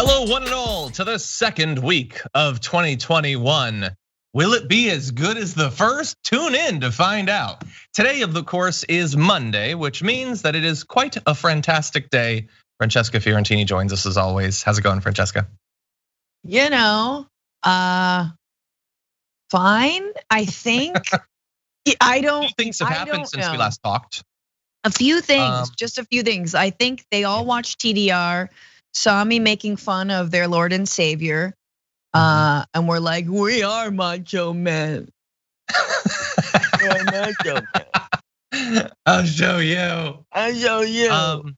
Hello, one and all, to the second week of 2021. Will it be as good as the first? Tune in to find out. Today, of course, is Monday, which means that it is quite a fantastic day. Francesca Fiorentini joins us as always. How's it going, Francesca? You know, fine, I think. I don't. A few things have happened since we last talked. A few things, just a few things. I think they all watched TDR, saw me making fun of their Lord and Savior, and we're like, we are macho men. We're macho men. I'll show you. I'll show you.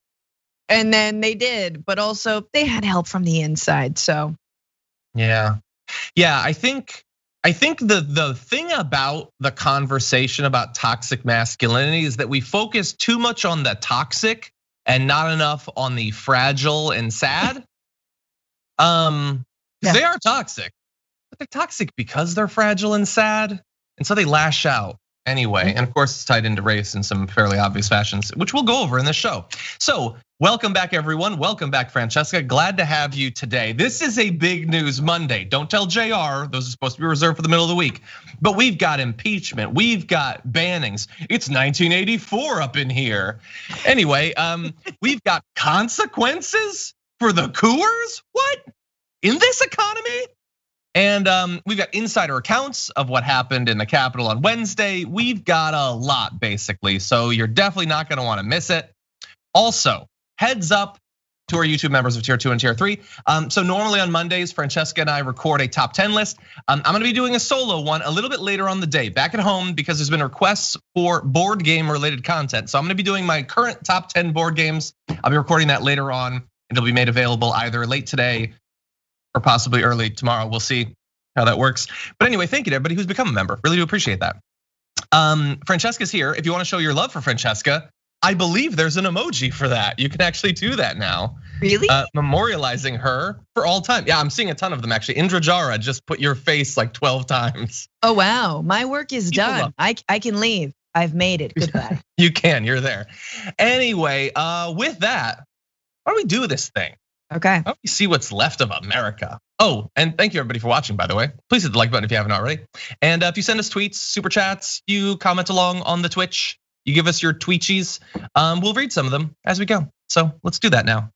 And then they did, but also they had help from the inside. So, yeah. I think the thing about the conversation about toxic masculinity is that we focus too much on the toxic and not enough on the fragile and sad. They are toxic, but they're toxic because they're fragile and sad, and so they lash out anyway. And of course, it's tied into race in some fairly obvious fashions, which we'll go over in this show. So, welcome back, everyone. Welcome back, Francesca. Glad to have you today. This is a big news Monday. Don't tell JR, those are supposed to be reserved for the middle of the week. But we've got impeachment, we've got bannings. It's 1984 up in here. Anyway, we've got consequences for the Coors? What? In this economy? And we've got insider accounts of what happened in the Capitol on Wednesday. We've got a lot, basically. So you're definitely not gonna wanna miss it. Also, heads up to our YouTube members of tier 2 and tier 3. So normally on Mondays, Francesca and I record a top 10 list. I'm gonna be doing a solo one a little bit later on the day, back at home, because there's been requests for board game related content. So I'm gonna be doing my current top 10 board games. I'll be recording that later on. It'll be made available either late today or possibly early tomorrow. We'll see how that works. But anyway, thank you to everybody who's become a member. Really do appreciate that. Francesca's here. If you wanna show your love for Francesca, I believe there's an emoji for that. You can actually do that now. Really? Memorializing her for all time. Yeah, I'm seeing a ton of them actually. Indra Jara just put your face like 12 times. Oh wow, my work is done. I can leave. I've made it. Goodbye. You can, you're there. Anyway, with that, why don't we do this thing? Okay. Why don't we see what's left of America? Oh, and thank you everybody for watching, by the way. Please hit the like button if you haven't already. And if you send us tweets, super chats, you comment along on the Twitch, you give us your tweechies, we'll read some of them as we go. So let's do that now.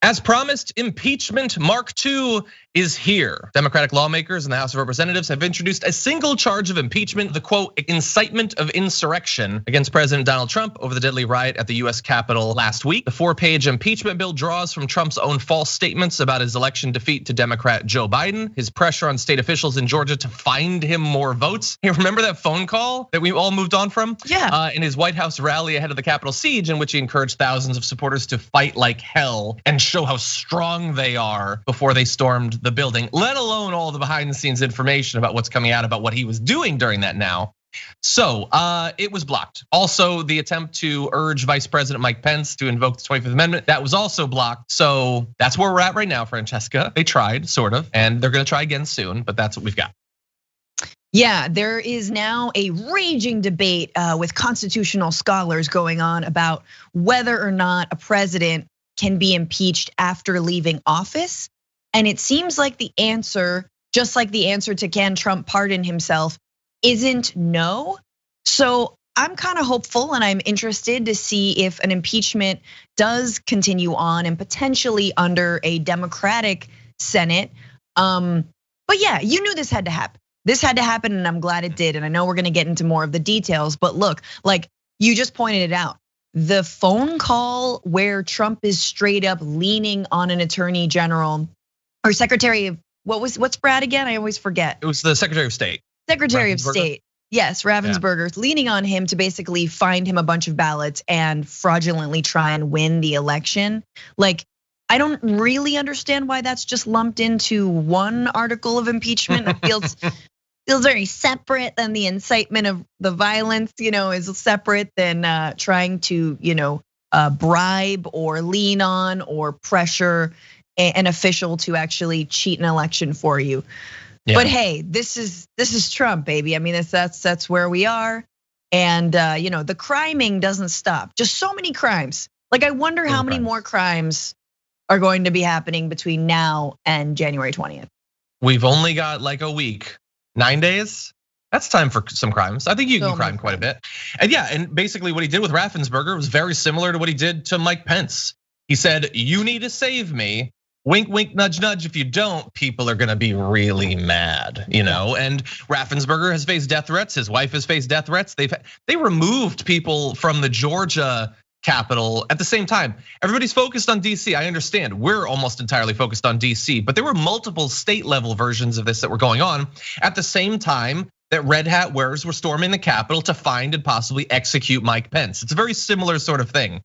As promised, impeachment Mark II is here. Democratic lawmakers in the House of Representatives have introduced a single charge of impeachment, the quote, incitement of insurrection against President Donald Trump over the deadly riot at the US Capitol last week. The 4-page impeachment bill draws from Trump's own false statements about his election defeat to Democrat Joe Biden, his pressure on state officials in Georgia to find him more votes. Hey, remember that phone call that we all moved on from? Yeah. In his White House rally ahead of the Capitol siege, in which he encouraged thousands of supporters to fight like hell and show how strong they are before they stormed the building, let alone all the behind the scenes information about what's coming out about what he was doing during that now. So it was blocked. Also, the attempt to urge Vice President Mike Pence to invoke the 25th Amendment, that was also blocked. So that's where we're at right now, Francesca. They tried, sort of, and they're gonna try again soon, but that's what we've got. Yeah, there is now a raging debate with constitutional scholars going on about whether or not a president can be impeached after leaving office. And it seems like the answer, just like the answer to can Trump pardon himself, isn't no. So I'm kind of hopeful and I'm interested to see if an impeachment does continue on and potentially under a Democratic Senate. But yeah, you knew this had to happen. This had to happen and I'm glad it did. And I know we're gonna get into more of the details, but look, like you just pointed it out. The phone call where Trump is straight up leaning on an attorney general or secretary of what's Brad again? I always forget. It was the Secretary of State. Secretary of State. Yes, Ravensburger, leaning on him to basically find him a bunch of ballots and fraudulently try and win the election. Like, I don't really understand why that's just lumped into one article of impeachment. It feels very separate than the incitement of the violence, is separate than trying to, bribe or lean on or pressure an official to actually cheat an election for you. Yeah. But hey, this is Trump, baby. I mean, that's where we are. And the criming doesn't stop. Just so many crimes. Like I wonder how many more crimes are going to be happening between now and January 20th. We've only got like a week, 9 days. That's time for some crimes. I think you can crime quite a bit. And yeah, and basically what he did with Raffensperger was very similar to what he did to Mike Pence. He said, you need to save me. Wink, wink, nudge, nudge. If you don't, people are gonna be really mad, And Raffensperger has faced death threats. His wife has faced death threats. They removed people from the Georgia Capitol at the same time. Everybody's focused on DC. I understand we're almost entirely focused on DC, but there were multiple state level versions of this that were going on at the same time that red hat wearers were storming the Capitol to find and possibly execute Mike Pence. It's a very similar sort of thing.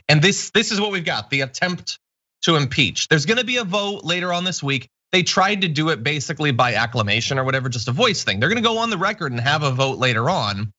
And this is what we've got, the attempt to impeach. There's gonna be a vote later on this week. They tried to do it basically by acclamation or whatever, just a voice thing. They're gonna go on the record and have a vote later on.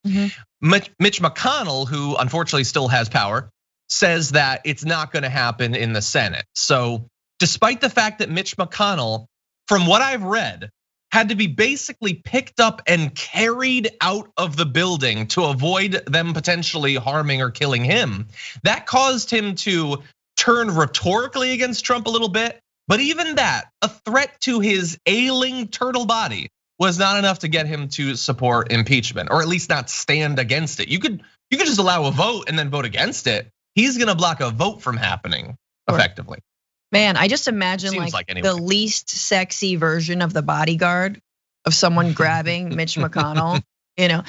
Mitch McConnell, who unfortunately still has power, says that it's not gonna happen in the Senate. So despite the fact that Mitch McConnell, from what I've read, had to be basically picked up and carried out of the building to avoid them potentially harming or killing him, that caused him to turn rhetorically against Trump a little bit. But even that, a threat to his ailing turtle body, was not enough to get him to support impeachment, or at least not stand against it. You could just allow a vote and then vote against it. He's gonna block a vote from happening effectively. Man, I just imagine the least sexy version of The Bodyguard, of someone grabbing Mitch McConnell, and I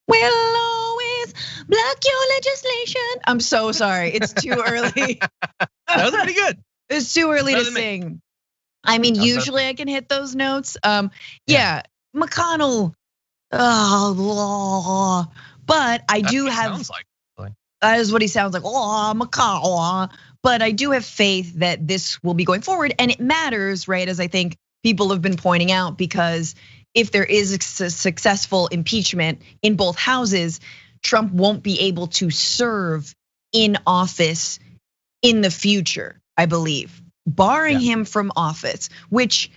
will always block your legislation. I'm so sorry, it's too early. That was pretty good. It's too early to sing. I mean, usually I can hit those notes. Yeah, McConnell. But I do have. Sounds like. That is what he sounds like. Oh, McConnell. But I do have faith that this will be going forward, and it matters, right? As I think people have been pointing out, because if there is a successful impeachment in both houses, Trump won't be able to serve in office in the future, I believe, barring him from office, which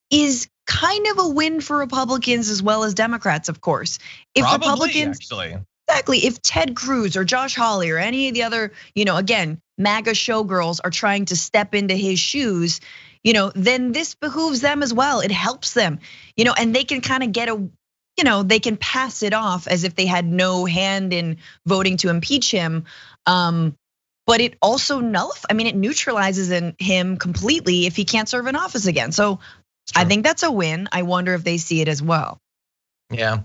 is kind of a win for Republicans as well as Democrats, of course. If Probably, Republicans, actually. Exactly, if Ted Cruz or Josh Hawley or any of the other, again, MAGA showgirls are trying to step into his shoes, then this behooves them as well. It helps them, and they can kind of get they can pass it off as if they had no hand in voting to impeach him. But it also it neutralizes him completely if he can't serve in office again. So I think that's a win. I wonder if they see it as well. Yeah.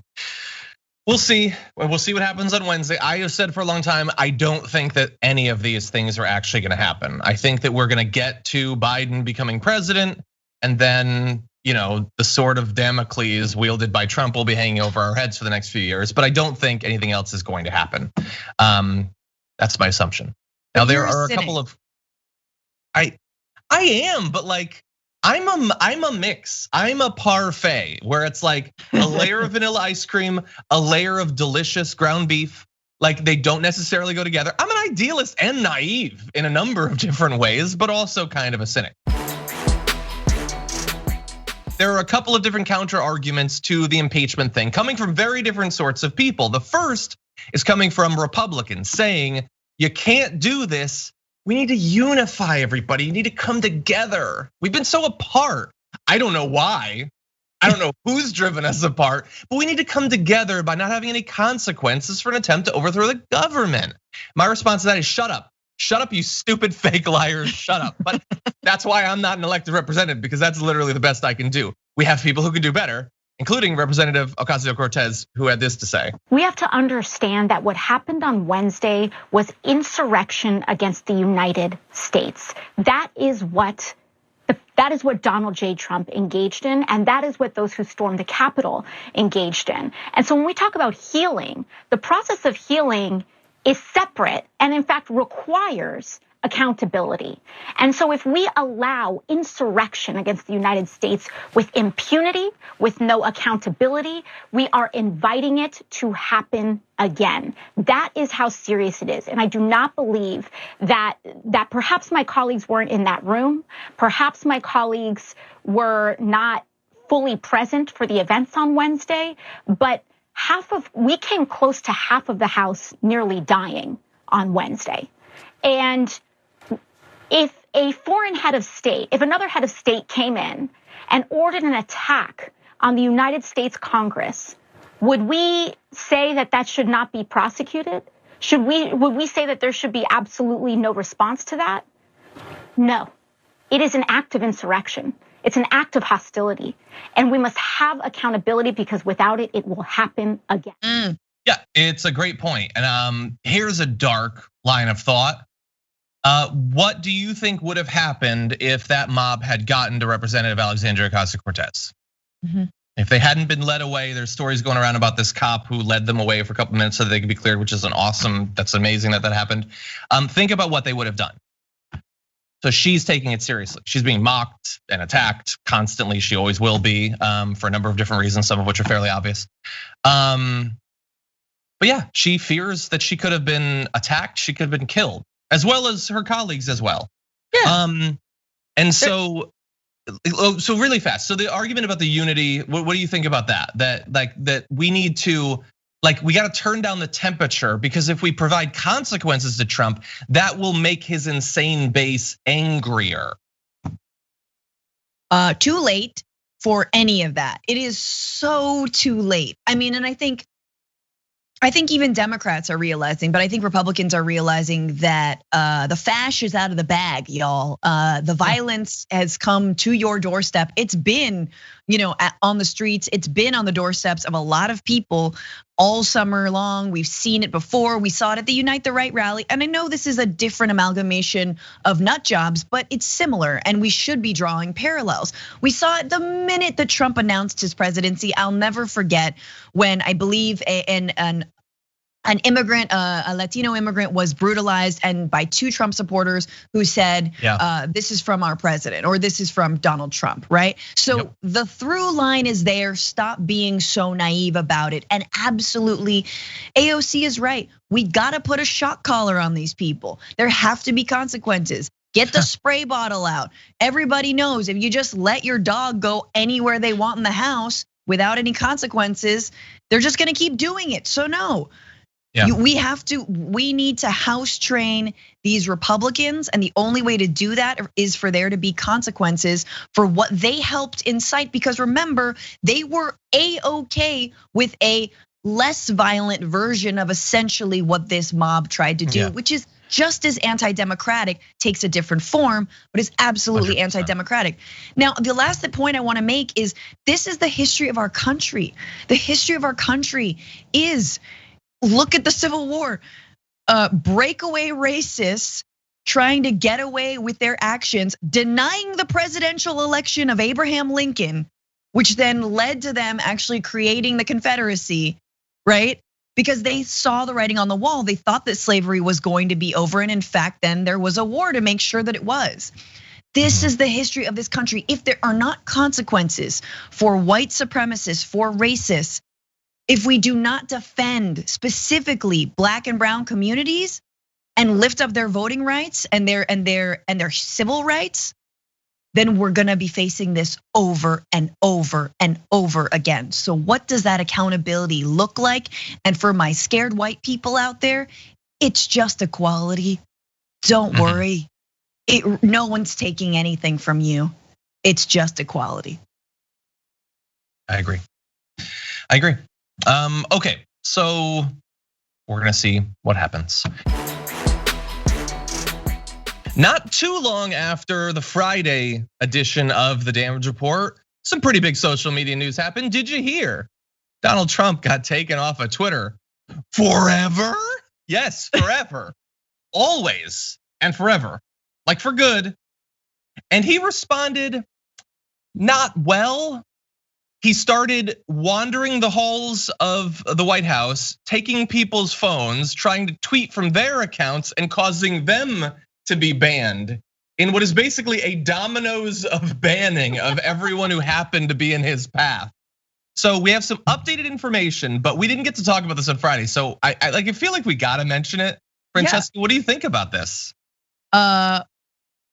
We'll see. We'll see what happens on Wednesday. I have said for a long time, I don't think that any of these things are actually gonna happen. I think that we're gonna get to Biden becoming president, and then, the sword of Damocles wielded by Trump will be hanging over our heads for the next few years. But I don't think anything else is going to happen. That's my assumption. Now there are a couple of. I am, but I'm a mix. I'm a parfait where it's like a layer of vanilla ice cream, a layer of delicious ground beef. Like they don't necessarily go together. I'm an idealist and naive in a number of different ways, but also kind of a cynic. There are a couple of different counter arguments to the impeachment thing coming from very different sorts of people. The first is coming from Republicans saying, you can't do this. We need to unify everybody. You need to come together. We've been so apart. I don't know why. I don't know who's driven us apart, but we need to come together by not having any consequences for an attempt to overthrow the government. My response to that is shut up. Shut up, you stupid fake liars, shut up. But that's why I'm not an elected representative, because that's literally the best I can do. We have people who can do better, including Representative Ocasio-Cortez, who had this to say. We have to understand that what happened on Wednesday was insurrection against the United States. That is what Donald J. Trump engaged in, and that is what those who stormed the Capitol engaged in. And so when we talk about healing, the process of healing is separate and in fact requires accountability. And so if we allow insurrection against the United States with impunity, with no accountability, we are inviting it to happen again. That is how serious it is. And I do not believe that perhaps my colleagues weren't in that room. Perhaps my colleagues were not fully present for the events on Wednesday, but we came close to half of the House nearly dying on Wednesday. And if a foreign head of state, if another head of state came in and ordered an attack on the United States Congress, would we say that that should not be prosecuted? Would we say that there should be absolutely no response to that? No. It is an act of insurrection. It's an act of hostility. And we must have accountability, because without it, it will happen again. Yeah, it's a great point. And here's a dark line of thought. What do you think would have happened if that mob had gotten to Representative Alexandria Ocasio-Cortez? If they hadn't been led away, there's stories going around about this cop who led them away for a couple minutes so that they could be cleared, which is that's amazing that happened. Think about what they would have done. So she's taking it seriously. She's being mocked and attacked constantly. She always will be, for a number of different reasons, some of which are fairly obvious. But yeah, she fears that she could have been attacked. She could have been killed, as well as her colleagues as well. Yeah. And so really fast. So the argument about the unity, what do you think about that? That we need to, we got to turn down the temperature, because if we provide consequences to Trump, that will make his insane base angrier. Too late for any of that. It is so too late. I mean, and I think even Democrats are realizing, but I think Republicans are realizing that the fash is out of the bag, y'all. The violence has come to your doorstep. It's been, on the streets. It's been on the doorsteps of a lot of people all summer long. We've seen it before. We saw it at the Unite the Right rally. And I know this is a different amalgamation of nut jobs, but it's similar, and we should be drawing parallels. We saw it the minute that Trump announced his presidency. I'll never forget when I believe an immigrant, a Latino immigrant, was brutalized and by two Trump supporters who said, this is from our president, or this is from Donald Trump, right? So the through line is there. Stop being so naive about it. And absolutely, AOC is right. We gotta put a shock collar on these people. There have to be consequences. Get the spray bottle out. Everybody knows if you just let your dog go anywhere they want in the house without any consequences, they're just gonna keep doing it. So no. Yeah. We need to house train these Republicans, and the only way to do that is for there to be consequences for what they helped incite. Because remember, they were A-OK with a less violent version of essentially what this mob tried to do, which is just as anti-democratic, takes a different form, but is absolutely 100%. Anti-democratic. Now, the last point I want to make is this is the history of our country. The history of our country is, look at the Civil War, breakaway racists trying to get away with their actions, denying the presidential election of Abraham Lincoln, which then led to them actually creating the Confederacy, right? Because they saw the writing on the wall. They thought that slavery was going to be over, and in fact, then there was a war to make sure that it was. This is the history of this country. If there are not consequences for white supremacists, for racists, if we do not defend specifically Black and brown communities and lift up their voting rights and their civil rights, then we're gonna be facing this over and over and over again. So what does that accountability look like? And for my scared white people out there, it's just equality. Don't worry. No one's taking anything from you. It's just equality. I agree. Okay, so we're gonna see what happens. Not too long after the Friday edition of the Damage Report, some pretty big social media news happened. Did you hear? Donald Trump got taken off of Twitter forever? Yes, forever. Always and forever, like for good. And he responded not well. He started wandering the halls of the White House, taking people's phones, trying to tweet from their accounts and causing them to be banned in what is basically a dominoes of banning of everyone who happened to be in his path. So we have some updated information, but we didn't get to talk about this on Friday. So I feel like we gotta mention it. Francesca, what do you think about this?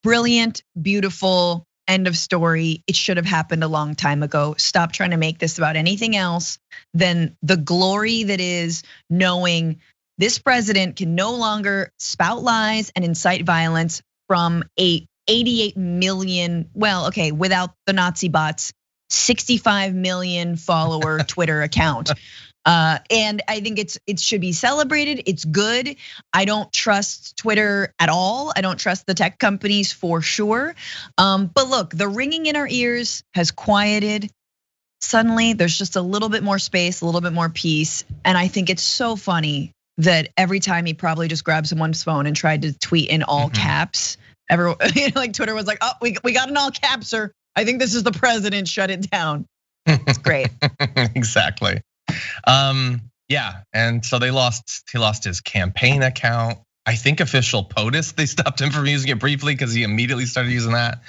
Brilliant, beautiful. End of story. It should have happened a long time ago. Stop trying to make this about anything else than the glory that is knowing this president can no longer spout lies and incite violence from a 88 million, well, okay, without the Nazi bots, 65 million follower Twitter account. And I think it should be celebrated. It's good. I don't trust Twitter at all. I don't trust the tech companies for sure. But look, the ringing in our ears has quieted. Suddenly, there's just a little bit more space, a little bit more peace. And I think it's so funny that every time he probably just grabbed someone's phone and tried to tweet in all caps, everyone, like Twitter was like, oh, we got an all capser. I think this is the president, shut it down. It's great. Exactly. Yeah, and so he lost his campaign account. I think official POTUS, they stopped him from using it briefly because he immediately started using that.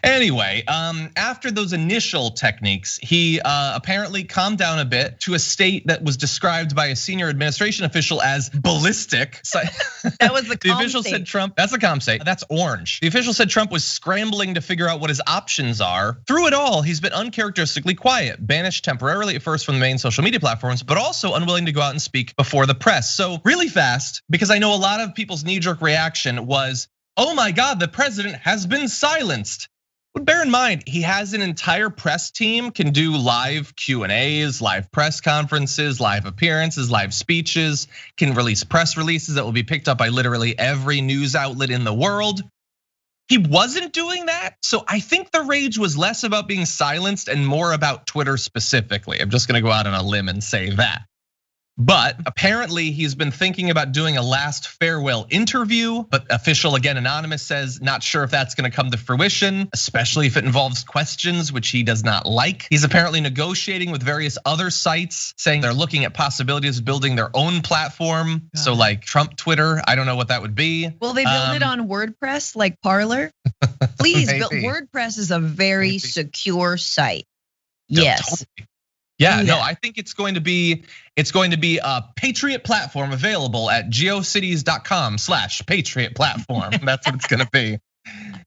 Anyway, after those initial techniques, he apparently calmed down a bit to a state that was described by a senior administration official as ballistic. That was the official said Trump, that's the calm state, that's orange. The official said Trump was scrambling to figure out what his options are. Through it all, he's been uncharacteristically quiet, banished temporarily at first from the main social media platforms, but also unwilling to go out and speak before the press. So really fast, because I know a lot of people's knee-jerk reaction was, oh my God, the president has been silenced. But bear in mind, he has an entire press team, can do live Q&As, live press conferences, live appearances, live speeches, can release press releases that will be picked up by literally every news outlet in the world. He wasn't doing that, so I think the rage was less about being silenced and more about Twitter specifically. I'm just gonna go out on a limb and say that. But apparently he's been thinking about doing a last farewell interview, but official, again, anonymous, says not sure if that's gonna come to fruition, especially if it involves questions which he does not like. He's apparently negotiating with various other sites, saying they're looking at possibilities of building their own platform. So like Trump Twitter, I don't know what that would be. Will they build it on WordPress like Parler? Please, WordPress is a very secure site. Yes. Totally. Yeah, no, I think it's going to be a Patriot platform available at geocities.com/Patriot platform. That's what it's gonna be.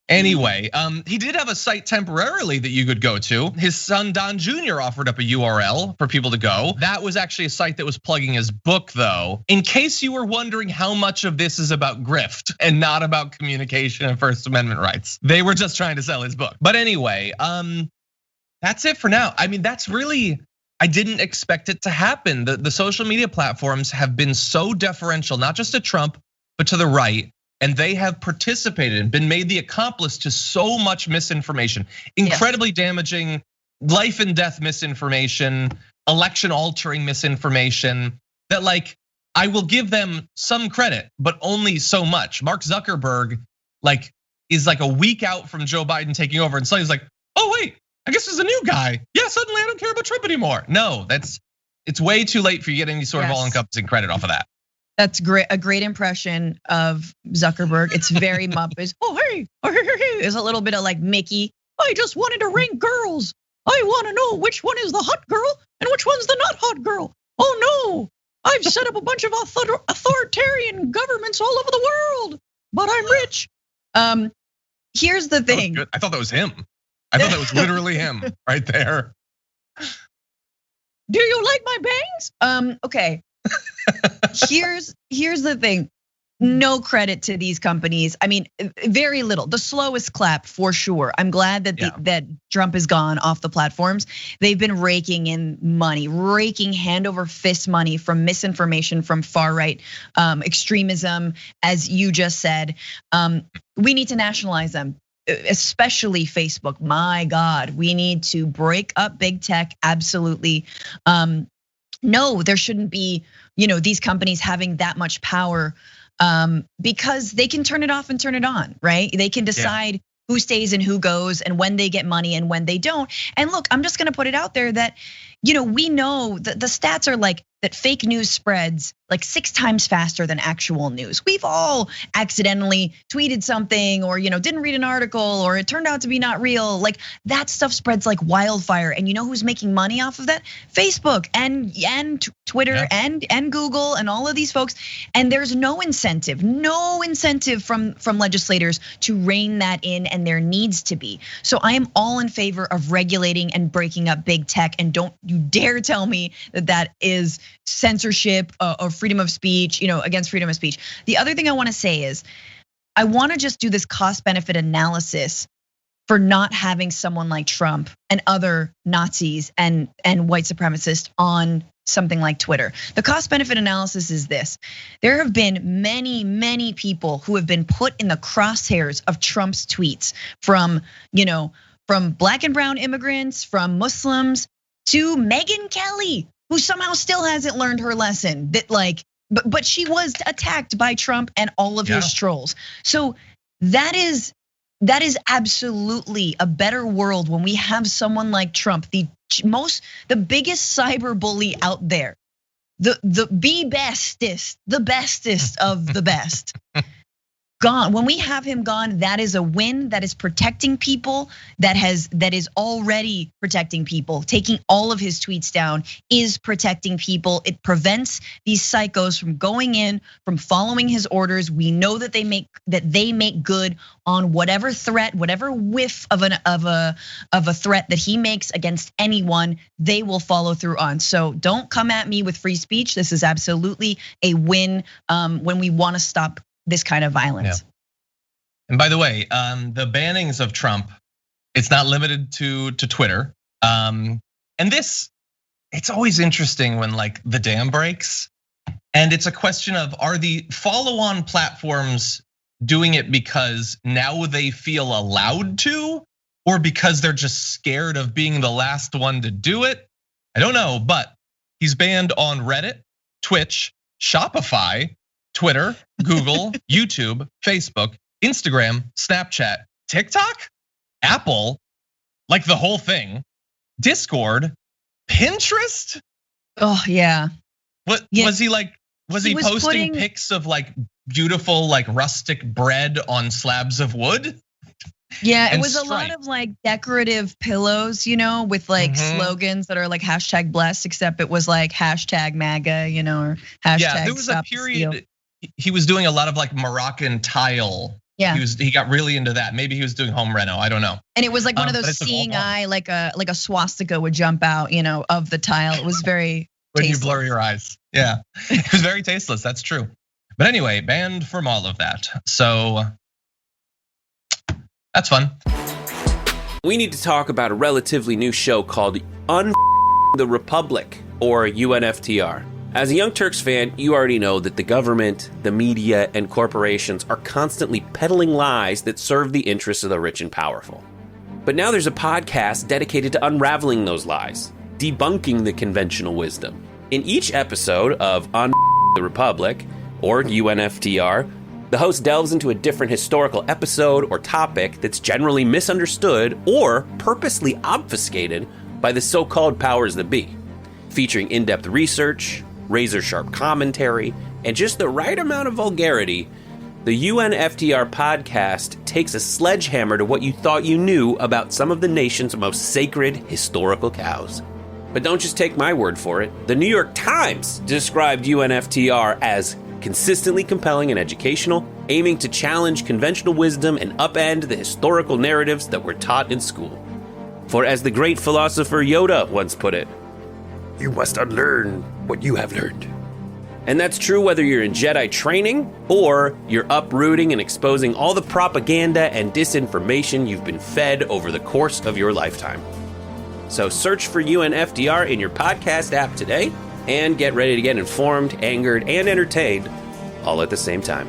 Anyway, he did have a site temporarily that you could go to. His son Don Jr. offered up a URL for people to go. That was actually a site that was plugging his book, though. In case you were wondering how much of this is about grift and not about communication and First Amendment rights, they were just trying to sell his book. But anyway, that's it for now. I mean, that's really, I didn't expect it to happen. The social media platforms have been so deferential, not just to Trump, but to the right. And they have participated and been made the accomplice to so much misinformation, incredibly damaging, life and death misinformation, election altering misinformation, that like, I will give them some credit, but only so much. Mark Zuckerberg is like a week out from Joe Biden taking over, and so he's like, oh wait, I guess there's a new guy. Yeah, suddenly I don't care about Trump anymore. No, it's way too late for you to get any sort of all-encompassing credit off of that. That's great. A great impression of Zuckerberg. It's very Muppets. Oh, hey, there's a little bit of like Mickey. I just wanted to rank girls. I want to know which one is the hot girl and which one's the not hot girl. Oh no, I've set up a bunch of authoritarian governments all over the world, but I'm rich. Here's the thing. I thought that was him. I thought that was literally him right there. Do you like my bangs? Okay. Here's the thing. No credit to these companies. I mean, very little. The slowest clap for sure. I'm glad that that Trump is gone off the platforms. They've been raking in money, raking hand over fist money from misinformation, from far right extremism, as you just said. We need to nationalize them, especially Facebook. My God, we need to break up big tech. Absolutely. No, there shouldn't be, these companies having that much power, because they can turn it off and turn it on, right? They can decide who stays and who goes and when they get money and when they don't. And look, I'm just gonna put it out there that, we know that the stats are like that fake news spreads like 6 times faster than actual news. We've all accidentally tweeted something or didn't read an article or it turned out to be not real. Like that stuff spreads like wildfire. And you know who's making money off of that? Facebook and Twitter and Google and all of these folks. And there's no incentive from legislators to rein that in, and there needs to be. So I am all in favor of regulating and breaking up big tech. And you dare tell me that that is censorship or freedom of speech, against freedom of speech. The other thing I wanna say is, I wanna just do this cost benefit analysis for not having someone like Trump and other Nazis and white supremacists on something like Twitter. The cost benefit analysis is this: there have been many people who have been put in the crosshairs of Trump's tweets, from black and brown immigrants, from Muslims, to Megyn Kelly, who somehow still hasn't learned her lesson. But she was attacked by Trump and all of his trolls. So that is absolutely a better world when we have someone like Trump, the biggest cyber bully out there, the bestest of the best. Gone. When we have him gone, that is a win. That is protecting people. That is already protecting people. Taking all of his tweets down is protecting people. It prevents these psychos from going in, from following his orders. We know that they make good on whatever threat, whatever whiff of a threat that he makes against anyone, they will follow through on. So don't come at me with free speech. This is absolutely a win when we want to stop this kind of violence. Yeah. And by the way, the bannings of Trump, it's not limited to Twitter. And this, it's always interesting when like the dam breaks, and it's a question of, are the follow-on platforms doing it because now they feel allowed to, or because they're just scared of being the last one to do it? I don't know, but he's banned on Reddit, Twitch, Shopify, Twitter, Google, YouTube, Facebook, Instagram, Snapchat, TikTok, Apple, like the whole thing, Discord, Pinterest. Oh yeah. What was he like? Was he posting pics of like beautiful, like rustic bread on slabs of wood? Yeah, it was a lot of like decorative pillows, with like slogans that are like #blessed, except it was like #MAGA, or hashtag. Yeah, there was a period. He was doing a lot of like Moroccan tile. Yeah, he got really into that. Maybe he was doing home reno. I don't know. And it was like one of those seeing eye, like a swastika would jump out, of the tile. It was very when tasteless. You blur your eyes. Yeah, it was very tasteless. That's true. But anyway, banned from all of that. So that's fun. We need to talk about a relatively new show called the Republic, or UNFTR. As a Young Turks fan, you already know that the government, the media, and corporations are constantly peddling lies that serve the interests of the rich and powerful. But now there's a podcast dedicated to unraveling those lies, debunking the conventional wisdom. In each episode of the Republic, or UNFTR, the host delves into a different historical episode or topic that's generally misunderstood or purposely obfuscated by the so-called powers that be, featuring in-depth research, razor-sharp commentary, and just the right amount of vulgarity. The UNFTR podcast takes a sledgehammer to what you thought you knew about some of the nation's most sacred historical cows. But don't just take my word for it. The New York Times described UNFTR as consistently compelling and educational, aiming to challenge conventional wisdom and upend the historical narratives that were taught in school. For as the great philosopher Yoda once put it, you must unlearn what you have learned. And that's true whether you're in Jedi training or you're uprooting and exposing all the propaganda and disinformation you've been fed over the course of your lifetime. So search for UNFTR in your podcast app today and get ready to get informed, angered, and entertained all at the same time.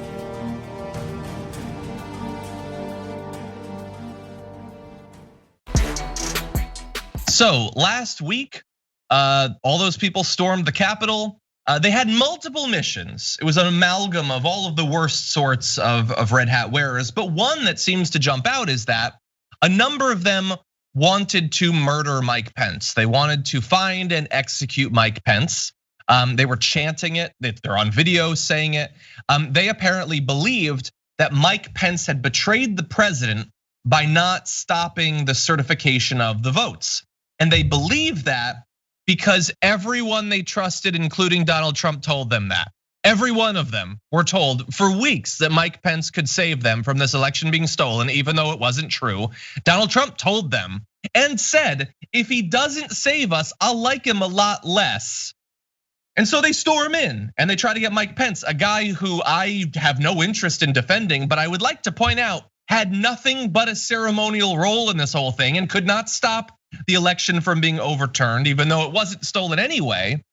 So last week, all those people stormed the Capitol. They had multiple missions. It was an amalgam of all of the worst sorts of red hat wearers. But one that seems to jump out is that a number of them wanted to murder Mike Pence. They wanted to find and execute Mike Pence. They were chanting it. They're on video saying it. They apparently believed that Mike Pence had betrayed the president by not stopping the certification of the votes. And they believed that because everyone they trusted, including Donald Trump, told them that. Every one of them were told for weeks that Mike Pence could save them from this election being stolen, even though it wasn't true. Donald Trump told them and said, if he doesn't save us, I'll like him a lot less. And so they storm in and they try to get Mike Pence, a guy who I have no interest in defending, but I would like to point out had nothing but a ceremonial role in this whole thing and could not stop the election from being overturned, even though it wasn't stolen anyway.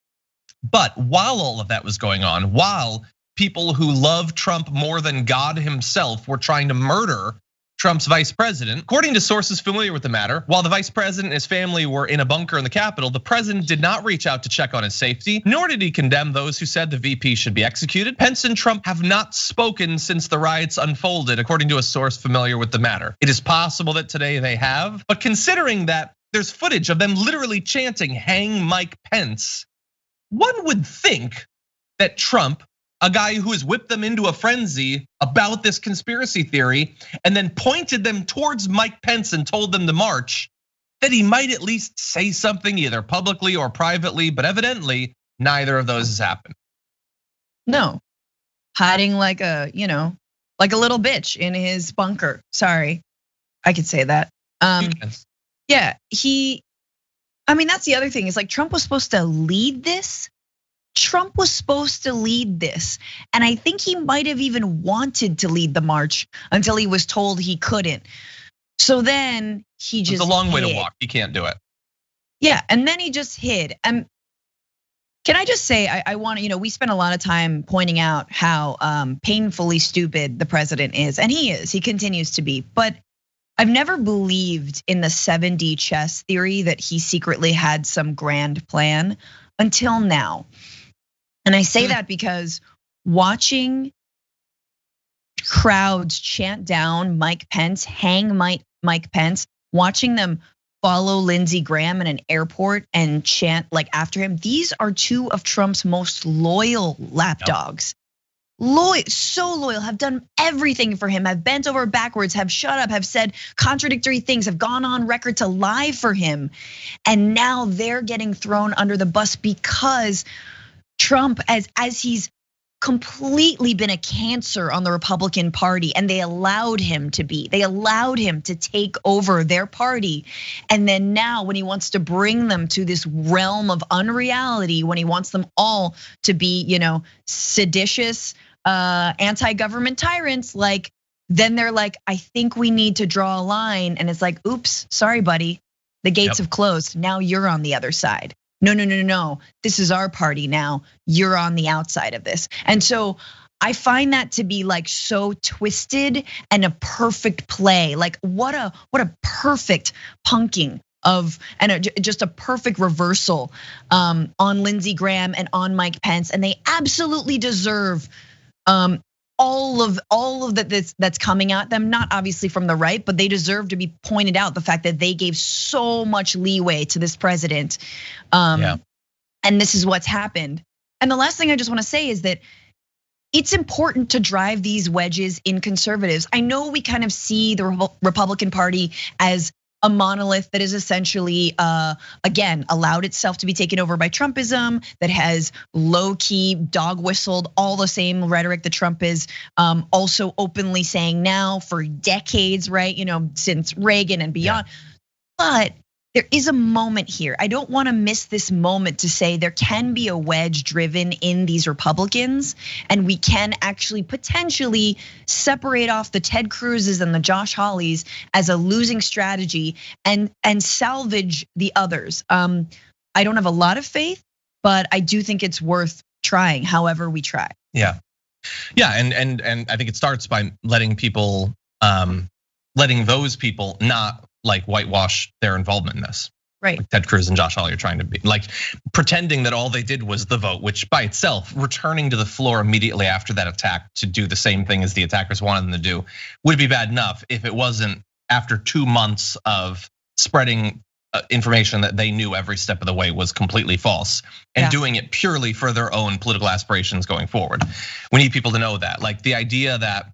But while all of that was going on, while people who love Trump more than God himself were trying to murder Trump's vice president, according to sources familiar with the matter, while the vice president and his family were in a bunker in the Capitol, the president did not reach out to check on his safety, nor did he condemn those who said the VP should be executed. Pence and Trump have not spoken since the riots unfolded, according to a source familiar with the matter. It is possible that today they have, but considering that there's footage of them literally chanting, "Hang Mike Pence," one would think that Trump, a guy who has whipped them into a frenzy about this conspiracy theory and then pointed them towards Mike Pence and told them to march, that he might at least say something either publicly or privately, but evidently neither of those has happened. No, hiding like a little bitch in his bunker. Sorry, I could say that. Yeah, that's the other thing is like Trump was supposed to lead this. Trump was supposed to lead this. And I think he might have even wanted to lead the march until he was told he couldn't. So then he just It's a long way to walk. He can't do it. Yeah, and then he just hid. And can I just say, I want to, we spent a lot of time pointing out how painfully stupid the president is. And he is, he continues to be. But I've never believed in the 7D chess theory that he secretly had some grand plan until now. And I say that because watching crowds chant down Mike Pence, hang Mike Pence, watching them follow Lindsey Graham in an airport and chant like after him. These are two of Trump's most loyal lapdogs. Loyal, so loyal, have done everything for him, have bent over backwards, have shut up, have said contradictory things, have gone on record to lie for him. And now they're getting thrown under the bus because Trump, as he's completely been a cancer on the Republican Party, and they allowed him to be. They allowed him to take over their party. And then now when he wants to bring them to this realm of unreality, when he wants them all to be, seditious, anti-government tyrants, like, then they're like, I think we need to draw a line. And it's like, oops, sorry, buddy. The gates have closed. Now you're on the other side. No. This is our party now. You're on the outside of this. And so I find that to be like so twisted and a perfect play. Like what a perfect punking of, and just a perfect reversal on Lindsey Graham and on Mike Pence. And they absolutely deserve all of that's coming at them, not obviously from the right, but they deserve to be pointed out, the fact that they gave so much leeway to this president. And this is what's happened. And the last thing I just want to say is that it's important to drive these wedges in conservatives. I know we kind of see the Republican Party as a monolith that is essentially, again, allowed itself to be taken over by Trumpism, that has low-key dog whistled all the same rhetoric that Trump is also openly saying now for decades, right? Since Reagan and beyond. But there is a moment here. I don't want to miss this moment to say there can be a wedge driven in these Republicans, and we can actually potentially separate off the Ted Cruz's and the Josh Hawleys as a losing strategy and salvage the others. I don't have a lot of faith, but I do think it's worth trying, however we try. Yeah, and I think it starts by letting those people not like whitewash their involvement in this. Right. Like Ted Cruz and Josh Hawley are trying to be like pretending that all they did was the vote, which by itself, returning to the floor immediately after that attack to do the same thing as the attackers wanted them to do would be bad enough if it wasn't after 2 months of spreading information that they knew every step of the way was completely false and doing it purely for their own political aspirations going forward. We need people to know that. Like the idea that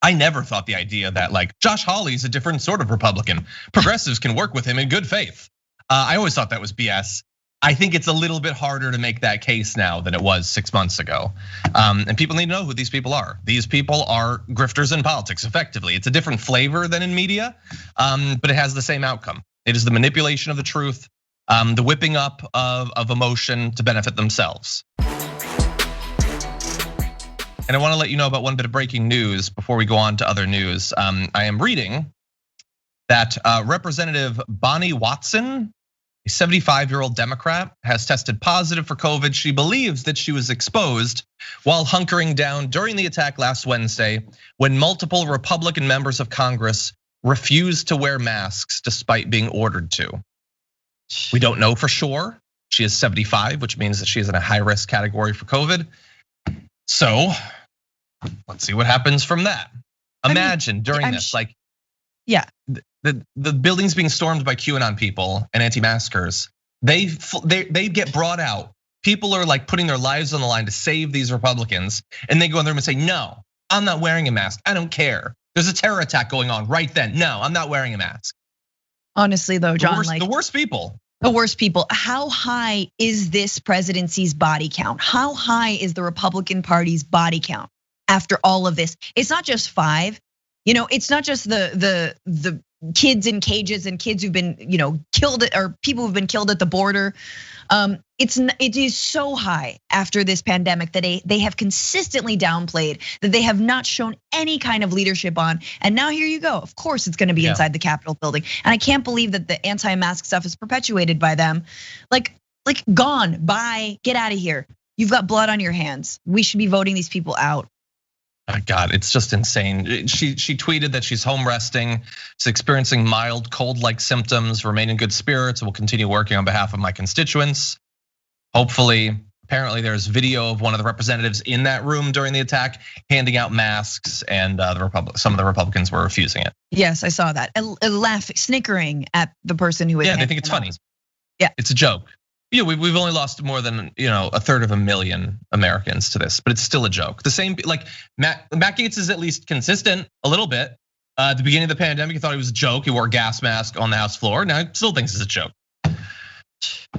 I never thought the idea that like Josh Hawley's a different sort of Republican. Progressives can work with him in good faith. I always thought that was BS. I think it's a little bit harder to make that case now than it was 6 months ago. And people need to know who these people are. These people are grifters in politics, effectively. It's a different flavor than in media, but it has the same outcome. It is the manipulation of the truth, the whipping up of emotion to benefit themselves. And I want to let you know about one bit of breaking news before we go on to other news. I am reading that Representative Bonnie Watson, a 75-year-old Democrat, has tested positive for COVID. She believes that she was exposed while hunkering down during the attack last Wednesday when multiple Republican members of Congress refused to wear masks despite being ordered to. We don't know for sure. She is 75, which means that she is in a high-risk category for COVID. So let's see what happens from that. Imagine during this, like, yeah, the building's being stormed by QAnon people and anti-maskers. They get brought out. People are like putting their lives on the line to save these Republicans, and they go in the room and say, "No, I'm not wearing a mask. I don't care. There's a terror attack going on right then. No, I'm not wearing a mask." Honestly, though, John, the worst people. The worst people. How high is this presidency's body count? How high is the Republican Party's body count after all of this? It's not just 5. It's not just the kids in cages and kids who've been killed, or people who've been killed at the border. It is so high after this pandemic that they have consistently downplayed, that they have not shown any kind of leadership on. And now here you go. Of course, it's going to be inside the Capitol building. And I can't believe that the anti-mask stuff is perpetuated by them. Like gone, bye, get out of here. You've got blood on your hands. We should be voting these people out. Oh God, it's just insane. She tweeted that she's home resting, she's experiencing mild cold-like symptoms, remain in good spirits, and will continue working on behalf of my constituents. Hopefully, apparently there's video of one of the representatives in that room during the attack handing out masks, and some of the Republicans were refusing it. Yes, I saw that. Laughing, snickering at the person who was. Yeah, they think it's funny. Yeah, it's a joke. Yeah, we've only lost more than 1/3 Americans to this, but it's still a joke. The same, like Matt Gaetz is at least consistent a little bit. At the beginning of the pandemic, he thought it was a joke. He wore a gas mask on the House floor. Now he still thinks it's a joke.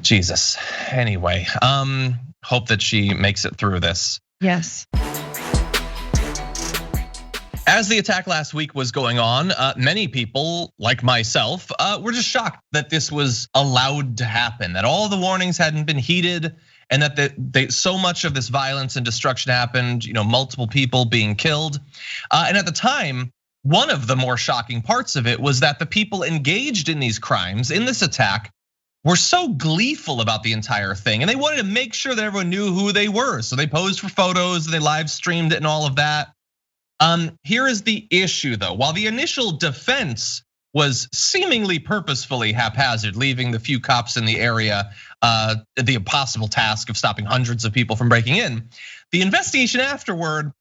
Jesus. Anyway, hope that she makes it through this. Yes. As the attack last week was going on, many people, like myself, were just shocked that this was allowed to happen, that all the warnings hadn't been heeded, and that so much of this violence and destruction happened, multiple people being killed. And at the time, one of the more shocking parts of it was that the people engaged in these crimes, in this attack, were so gleeful about the entire thing, and they wanted to make sure that everyone knew who they were. So they posed for photos, they live streamed it and all of that. Here is the issue though. While the initial defense was seemingly purposefully haphazard, leaving the few cops in the area the impossible task of stopping hundreds of people from breaking in, the investigation afterward, a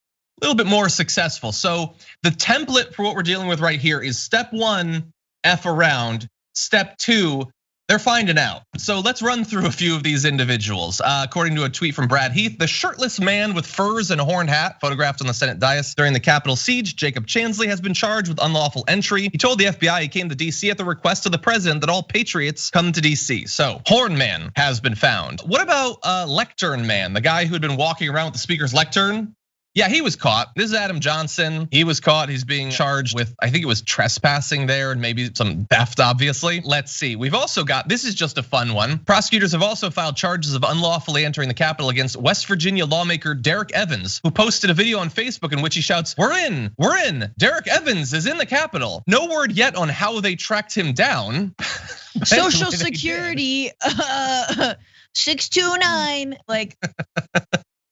little bit more successful. So the template for what we're dealing with right here is step 1, F around. Step 2, they're finding out. So let's run through a few of these individuals. According to a tweet from Brad Heath, the shirtless man with furs and a horned hat photographed on the Senate dais during the Capitol siege, Jacob Chansley, has been charged with unlawful entry. He told the FBI he came to DC at the request of the president that all patriots come to DC. So Horn Man has been found. What about Lectern Man, the guy who had been walking around with the speaker's lectern? Yeah, he was caught. This is Adam Johnson. He was caught. He's being charged with, I think it was trespassing there and maybe some theft, obviously. Let's see. We've also got, this is just a fun one. Prosecutors have also filed charges of unlawfully entering the Capitol against West Virginia lawmaker Derek Evans, who posted a video on Facebook in which he shouts, we're in. Derek Evans is in the Capitol. No word yet on how they tracked him down. Social Security, 629, like.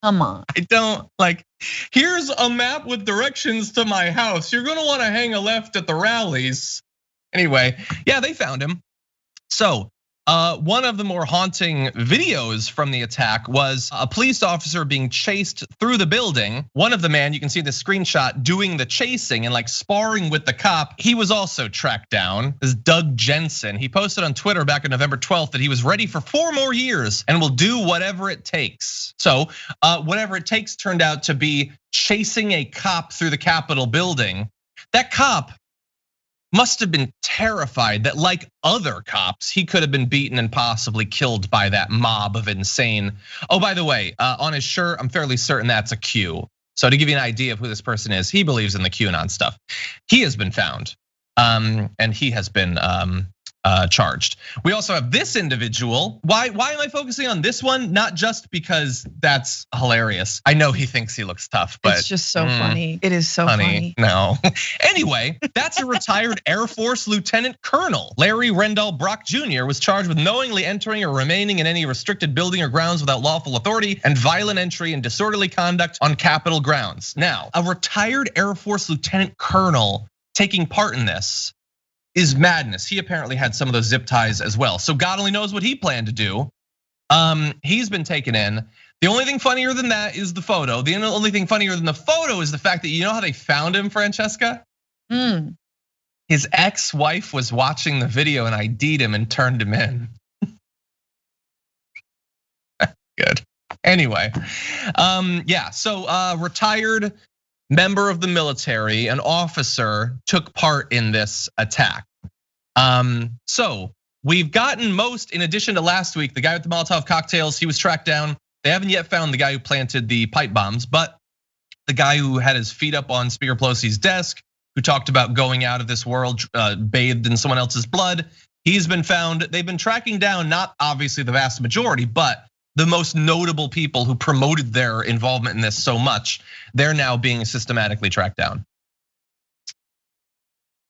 Come on. I don't like, here's a map with directions to my house. You're gonna wanna hang a left at the rallies. Anyway, yeah, they found him. So one of the more haunting videos from the attack was a police officer being chased through the building. One of the men, you can see the screenshot, doing the chasing and like sparring with the cop. He was also tracked down. This is Doug Jensen. He posted on Twitter back on November 12th that he was ready for 4 more years and will do whatever it takes. So whatever it takes turned out to be chasing a cop through the Capitol building. That cop must have been terrified that, like other cops, he could have been beaten and possibly killed by that mob of insane. Oh, by the way, on his shirt, I'm fairly certain that's a Q. So to give you an idea of who this person is, he believes in the QAnon stuff. He has been found, and he has been charged. We also have this individual. Why am I focusing on this one? Not just because that's hilarious. I know he thinks he looks tough, but it's just so funny. It is so funny. No. Anyway, that's a retired Air Force Lieutenant Colonel. Larry Rendell Brock Jr. was charged with knowingly entering or remaining in any restricted building or grounds without lawful authority and violent entry and disorderly conduct on Capitol grounds. Now, a retired Air Force Lieutenant Colonel taking part in this is madness. He apparently had some of those zip ties as well. So God only knows what he planned to do. He's been taken in. The only thing funnier than that is the photo. The only thing funnier than the photo is the fact that you know how they found him, Francesca? His ex-wife was watching the video and ID'd him and turned him in. Good. Anyway, yeah, so retired member of the military, an officer, took part in this attack. So we've gotten most, in addition to last week, the guy with the Molotov cocktails, he was tracked down. They haven't yet found the guy who planted the pipe bombs, but the guy who had his feet up on Speaker Pelosi's desk, who talked about going out of this world bathed in someone else's blood, he's been found. They've been tracking down, not obviously the vast majority, but the most notable people who promoted their involvement in this so much, they're now being systematically tracked down.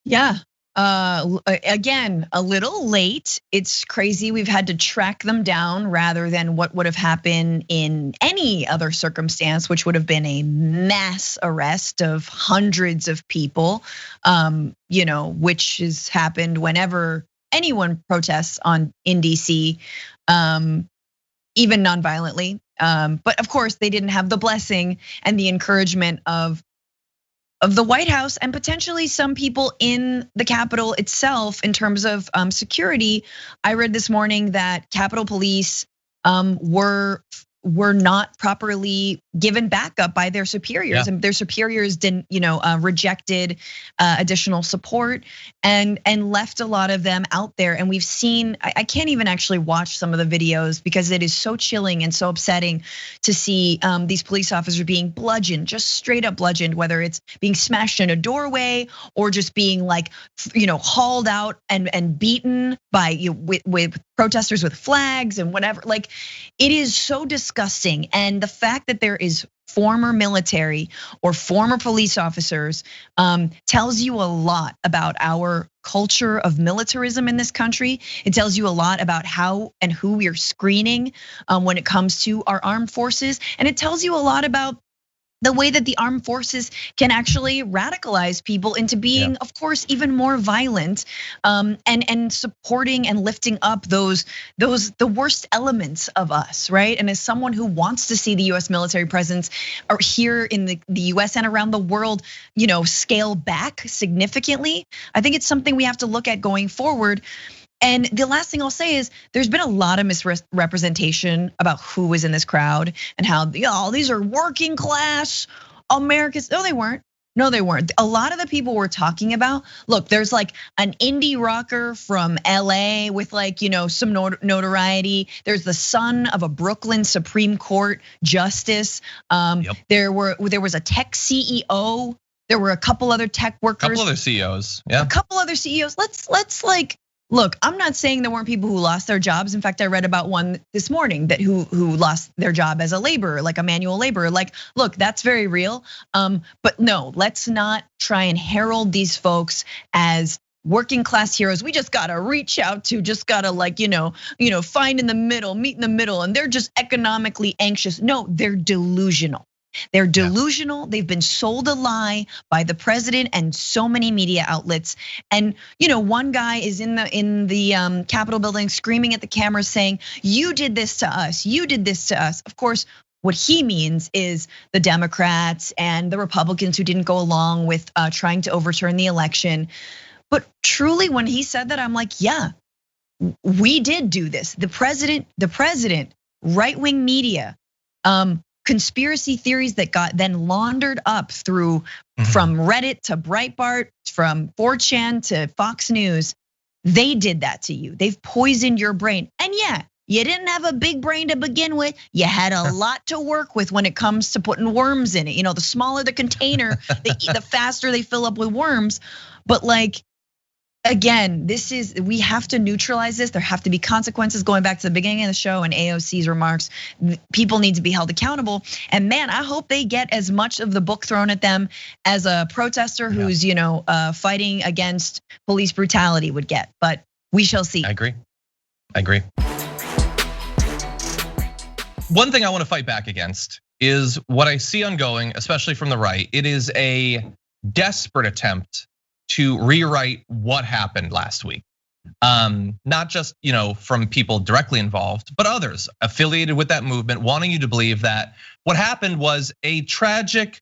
Yeah, again, a little late. It's crazy. We've had to track them down rather than what would have happened in any other circumstance, which would have been a mass arrest of hundreds of people, which has happened whenever anyone protests in DC. Even non-violently, but of course they didn't have the blessing and the encouragement of the White House and potentially some people in the Capitol itself in terms of security. I read this morning that Capitol Police were not properly given backup by their superiors, and their superiors didn't, rejected additional support and left a lot of them out there. And we've seen, I can't even actually watch some of the videos because it is so chilling and so upsetting to see these police officers being bludgeoned, just straight up bludgeoned, whether it's being smashed in a doorway or just being like, hauled out and beaten by with protesters with flags and whatever. Like, it is so disgusting. And the fact that there is former military or former police officers tells you a lot about our culture of militarism in this country. It tells you a lot about how and who we are screening when it comes to our armed forces. And it tells you a lot about the way that the armed forces can actually radicalize people into being, of course, even more violent, and supporting and lifting up the worst elements of us, right? And as someone who wants to see the US military presence or here in the US and around the world, scale back significantly, I think it's something we have to look at going forward. And the last thing I'll say is there's been a lot of misrepresentation about who was in this crowd and how these are working class Americans. No, they weren't. No, they weren't. A lot of the people we're talking about, look, there's like an indie rocker from LA with some notoriety. There's the son of a Brooklyn Supreme Court justice. There was a tech CEO. There were a couple other tech workers. A couple other CEOs, yeah. A couple other CEOs. Let's look, I'm not saying there weren't people who lost their jobs. In fact, I read about one this morning that who lost their job as a laborer, like a manual laborer. Like, look, that's very real. But no, let's not try and herald these folks as working class heroes. We just gotta reach out to, just gotta find in the middle, meet in the middle, and they're just economically anxious. No, they're delusional. They're delusional. They've been sold a lie by the president and so many media outlets. And one guy is in the Capitol building screaming at the camera saying, "You did this to us. You did this to us." Of course, what he means is the Democrats and the Republicans who didn't go along with trying to overturn the election. But truly, when he said that, I'm like, yeah, we did do this. The president, right-wing media, conspiracy theories that got then laundered up through from Reddit to Breitbart, from 4chan to Fox News. They did that to you. They've poisoned your brain. And yeah, you didn't have a big brain to begin with. You had a lot to work with when it comes to putting worms in it. The smaller the container, the faster they fill up with worms. But again, we have to neutralize this. There have to be consequences. Going back to the beginning of the show and AOC's remarks, people need to be held accountable. And man, I hope they get as much of the book thrown at them as a protester who's fighting against police brutality would get. But we shall see. I agree. One thing I want to fight back against is what I see ongoing, especially from the right. It is a desperate attempt to rewrite what happened last week. Not just from people directly involved, but others affiliated with that movement, wanting you to believe that what happened was a tragic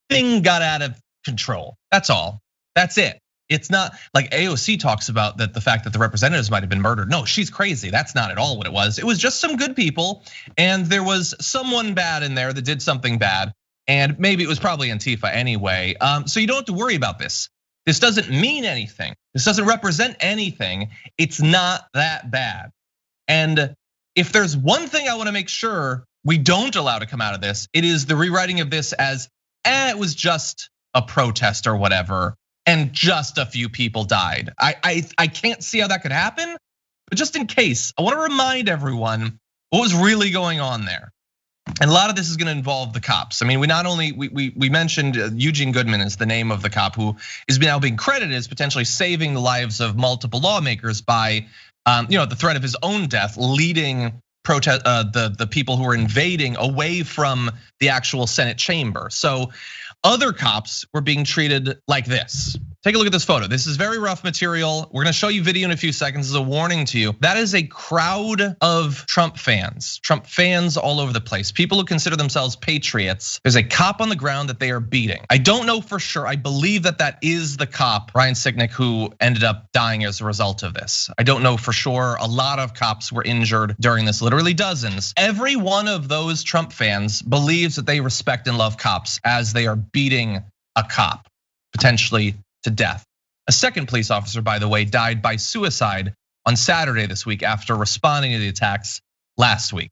thing got out of control. That's all. That's it. It's not like AOC talks about that the fact that the representatives might have been murdered. No, she's crazy. That's not at all what it was. It was just some good people, and there was someone bad in there that did something bad, and maybe it was probably Antifa anyway. So you don't have to worry about this. This doesn't mean anything. This doesn't represent anything. It's not that bad. And if there's one thing I want to make sure we don't allow to come out of this, it is the rewriting of this as, it was just a protest or whatever, and just a few people died. I can't see how that could happen, but just in case, I want to remind everyone what was really going on there. And a lot of this is going to involve the cops. I mean, we mentioned Eugene Goodman is the name of the cop who is now being credited as potentially saving the lives of multiple lawmakers by, the threat of his own death, leading protest the people who were invading away from the actual Senate chamber. So other cops were being treated like this. Take a look at this photo. This is very rough material. We're gonna show you video in a few seconds as a warning to you. That is a crowd of Trump fans all over the place. People who consider themselves patriots. There's a cop on the ground that they are beating. I don't know for sure. I believe that is the cop, Ryan Sicknick, who ended up dying as a result of this. I don't know for sure. A lot of cops were injured during this, literally dozens. Every one of those Trump fans believes that they respect and love cops as they are beating a cop, potentially to death. A second police officer, by the way, died by suicide on Saturday this week after responding to the attacks last week.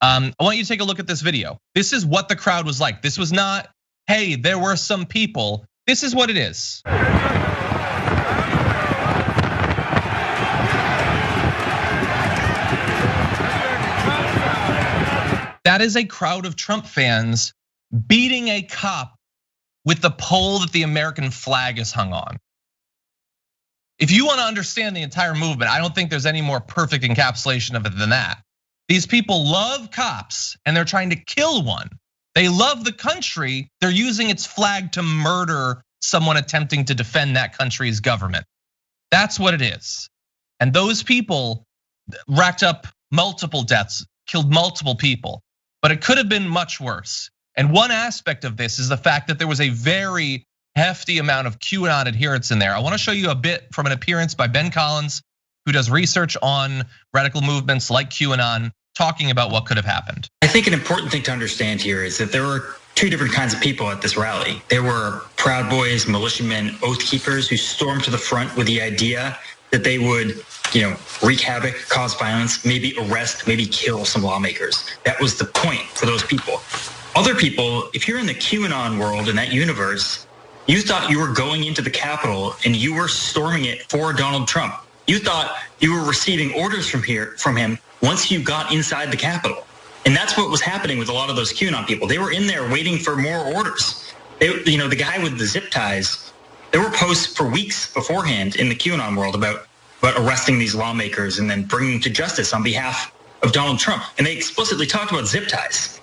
I want you to take a look at this video. This is what the crowd was like. This was not, hey, there were some people. This is what it is. That is a crowd of Trump fans beating a cop with the pole that the American flag is hung on. If you want to understand the entire movement, I don't think there's any more perfect encapsulation of it than that. These people love cops and they're trying to kill one. They love the country. They're using its flag to murder someone attempting to defend that country's government. That's what it is. And those people racked up multiple deaths, killed multiple people, but it could have been much worse. And one aspect of this is the fact that there was a very hefty amount of QAnon adherents in there. I want to show you a bit from an appearance by Ben Collins, who does research on radical movements like QAnon, talking about what could have happened. I think an important thing to understand here is that there were two different kinds of people at this rally. There were Proud Boys, militiamen, oath keepers who stormed to the front with the idea that they would, wreak havoc, cause violence, maybe arrest, maybe kill some lawmakers. That was the point for those people. Other people, if you're in the QAnon world, in that universe, you thought you were going into the Capitol and you were storming it for Donald Trump. You thought you were receiving orders from him once you got inside the Capitol. And that's what was happening with a lot of those QAnon people. They were in there waiting for more orders. The guy with the zip ties, there were posts for weeks beforehand in the QAnon world about arresting these lawmakers and then bringing them to justice on behalf of Donald Trump. And they explicitly talked about zip ties.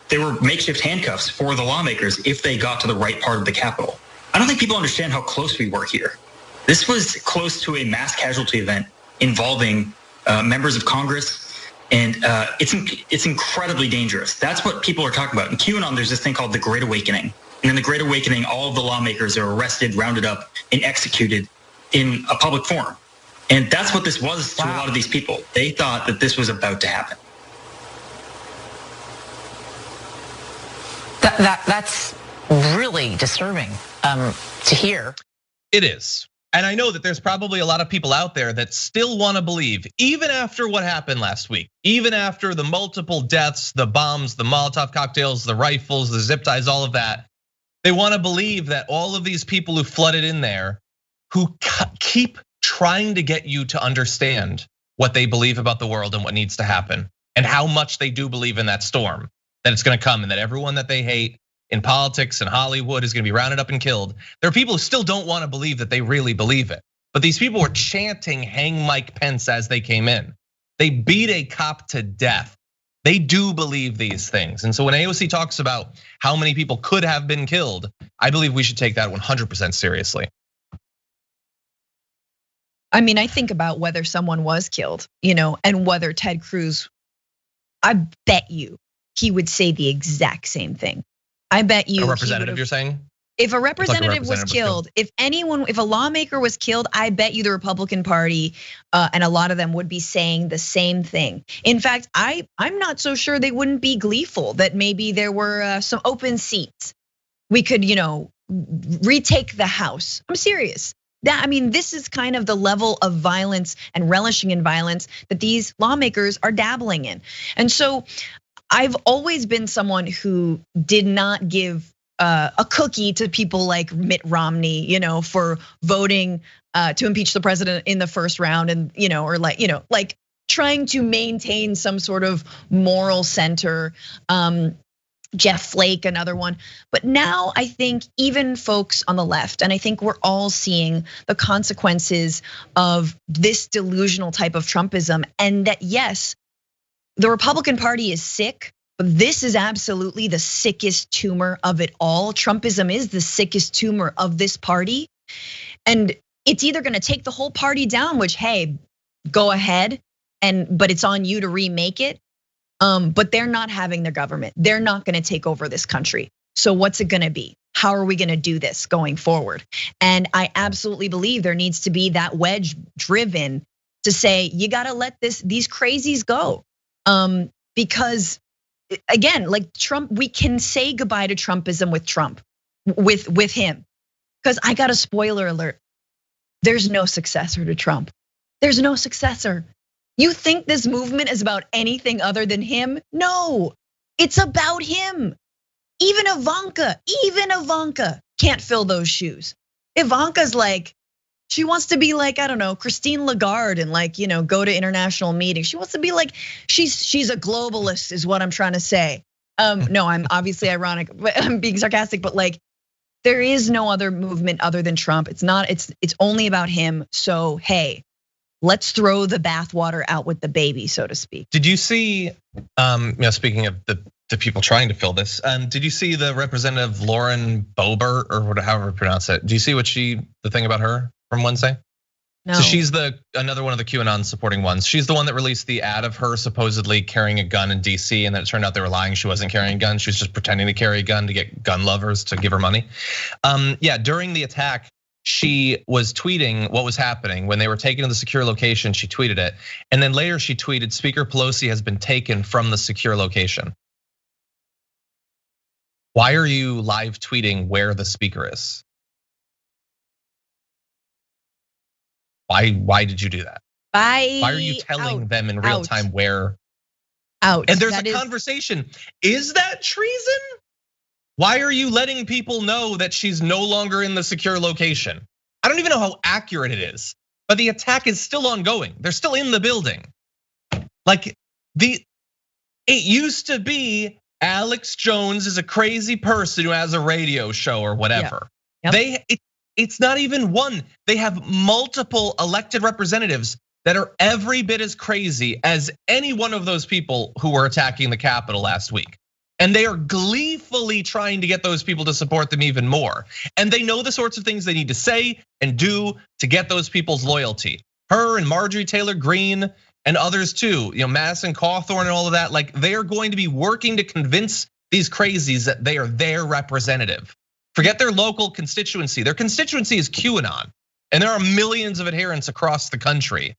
They were makeshift handcuffs for the lawmakers if they got to the right part of the Capitol. I don't think people understand how close we were here. This was close to a mass casualty event involving members of Congress, and it's incredibly dangerous. That's what people are talking about. In QAnon, there's this thing called the Great Awakening. And in the Great Awakening, all of the lawmakers are arrested, rounded up, and executed in a public forum. And that's what this was to a lot of these people. They thought that this was about to happen. That's really disturbing to hear. It is. And I know that there's probably a lot of people out there that still want to believe, even after what happened last week, even after the multiple deaths, the bombs, the Molotov cocktails, the rifles, the zip ties, all of that, they want to believe that all of these people who flooded in there who keep trying to get you to understand what they believe about the world and what needs to happen and how much they do believe in that storm, that it's gonna come and that everyone that they hate in politics and Hollywood is gonna be rounded up and killed. There are people who still don't wanna believe that they really believe it. But these people were chanting hang Mike Pence as they came in. They beat a cop to death. They do believe these things. And so when AOC talks about how many people could have been killed, I believe we should take that 100% seriously. I mean, I think about whether someone was killed, and whether Ted Cruz, I bet you he would say the exact same thing. I bet you. A representative, you're saying? If a representative was killed, if a lawmaker was killed, I bet you the Republican Party and a lot of them would be saying the same thing. In fact, I'm not so sure they wouldn't be gleeful that maybe there were some open seats. We could, retake the House. I'm serious. This is kind of the level of violence and relishing in violence that these lawmakers are dabbling in. And so I've always been someone who did not give a cookie to people like Mitt Romney, for voting to impeach the president in the first round, and like trying to maintain some sort of moral center. Jeff Flake, another one. But now I think even folks on the left, and I think we're all seeing the consequences of this delusional type of Trumpism, and that yes, the Republican Party is sick, but this is absolutely the sickest tumor of it all. Trumpism is the sickest tumor of this party. And it's either gonna take the whole party down, which, hey, go ahead, but it's on you to remake it. But they're not having their government. They're not gonna take over this country. So what's it gonna be? How are we gonna do this going forward? And I absolutely believe there needs to be that wedge driven to say, you gotta let these crazies go. Because again, like Trump, we can say goodbye to Trumpism with Trump, with him. Because I got a spoiler alert. There's no successor to Trump. There's no successor. You think this movement is about anything other than him? No, it's about him. Even Ivanka can't fill those shoes. Ivanka's like, she wants to be like, I don't know, Christine Lagarde and like, go to international meetings. She wants to be like, she's a globalist is what I'm trying to say. No, I'm obviously ironic, but I'm being sarcastic, but like, there is no other movement other than Trump. It's only about him. So, hey, let's throw the bathwater out with the baby, so to speak. Did you see, speaking of the people trying to fill this, did you see the Representative Lauren Boebert, or however you pronounce it? Do you see the thing about her from Wednesday? No. So she's another one of the QAnon supporting ones. She's the one that released the ad of her supposedly carrying a gun in DC, and then it turned out they were lying. She wasn't carrying a gun. She was just pretending to carry a gun to get gun lovers to give her money. Yeah, during the attack, she was tweeting what was happening when they were taken to the secure location. She tweeted it, and then later she tweeted, "Speaker Pelosi has been taken from the secure location." Why are you live tweeting where the speaker is? Why did you do that? Why are you telling them in real time where? Out. And there's a conversation. Is that treason? Why are you letting people know that she's no longer in the secure location? I don't even know how accurate it is, but the attack is still ongoing. They're still in the building. Like it used to be Alex Jones is a crazy person who has a radio show or whatever. Yeah. Yep. It's not even one. They have multiple elected representatives that are every bit as crazy as any one of those people who were attacking the Capitol last week. And they are gleefully trying to get those people to support them even more. And they know the sorts of things they need to say and do to get those people's loyalty. Her and Marjorie Taylor Greene and others too, Madison Cawthorn and all of that, like they are going to be working to convince these crazies that they are their representative. Forget their local constituency. Their constituency is QAnon, and there are millions of adherents across the country.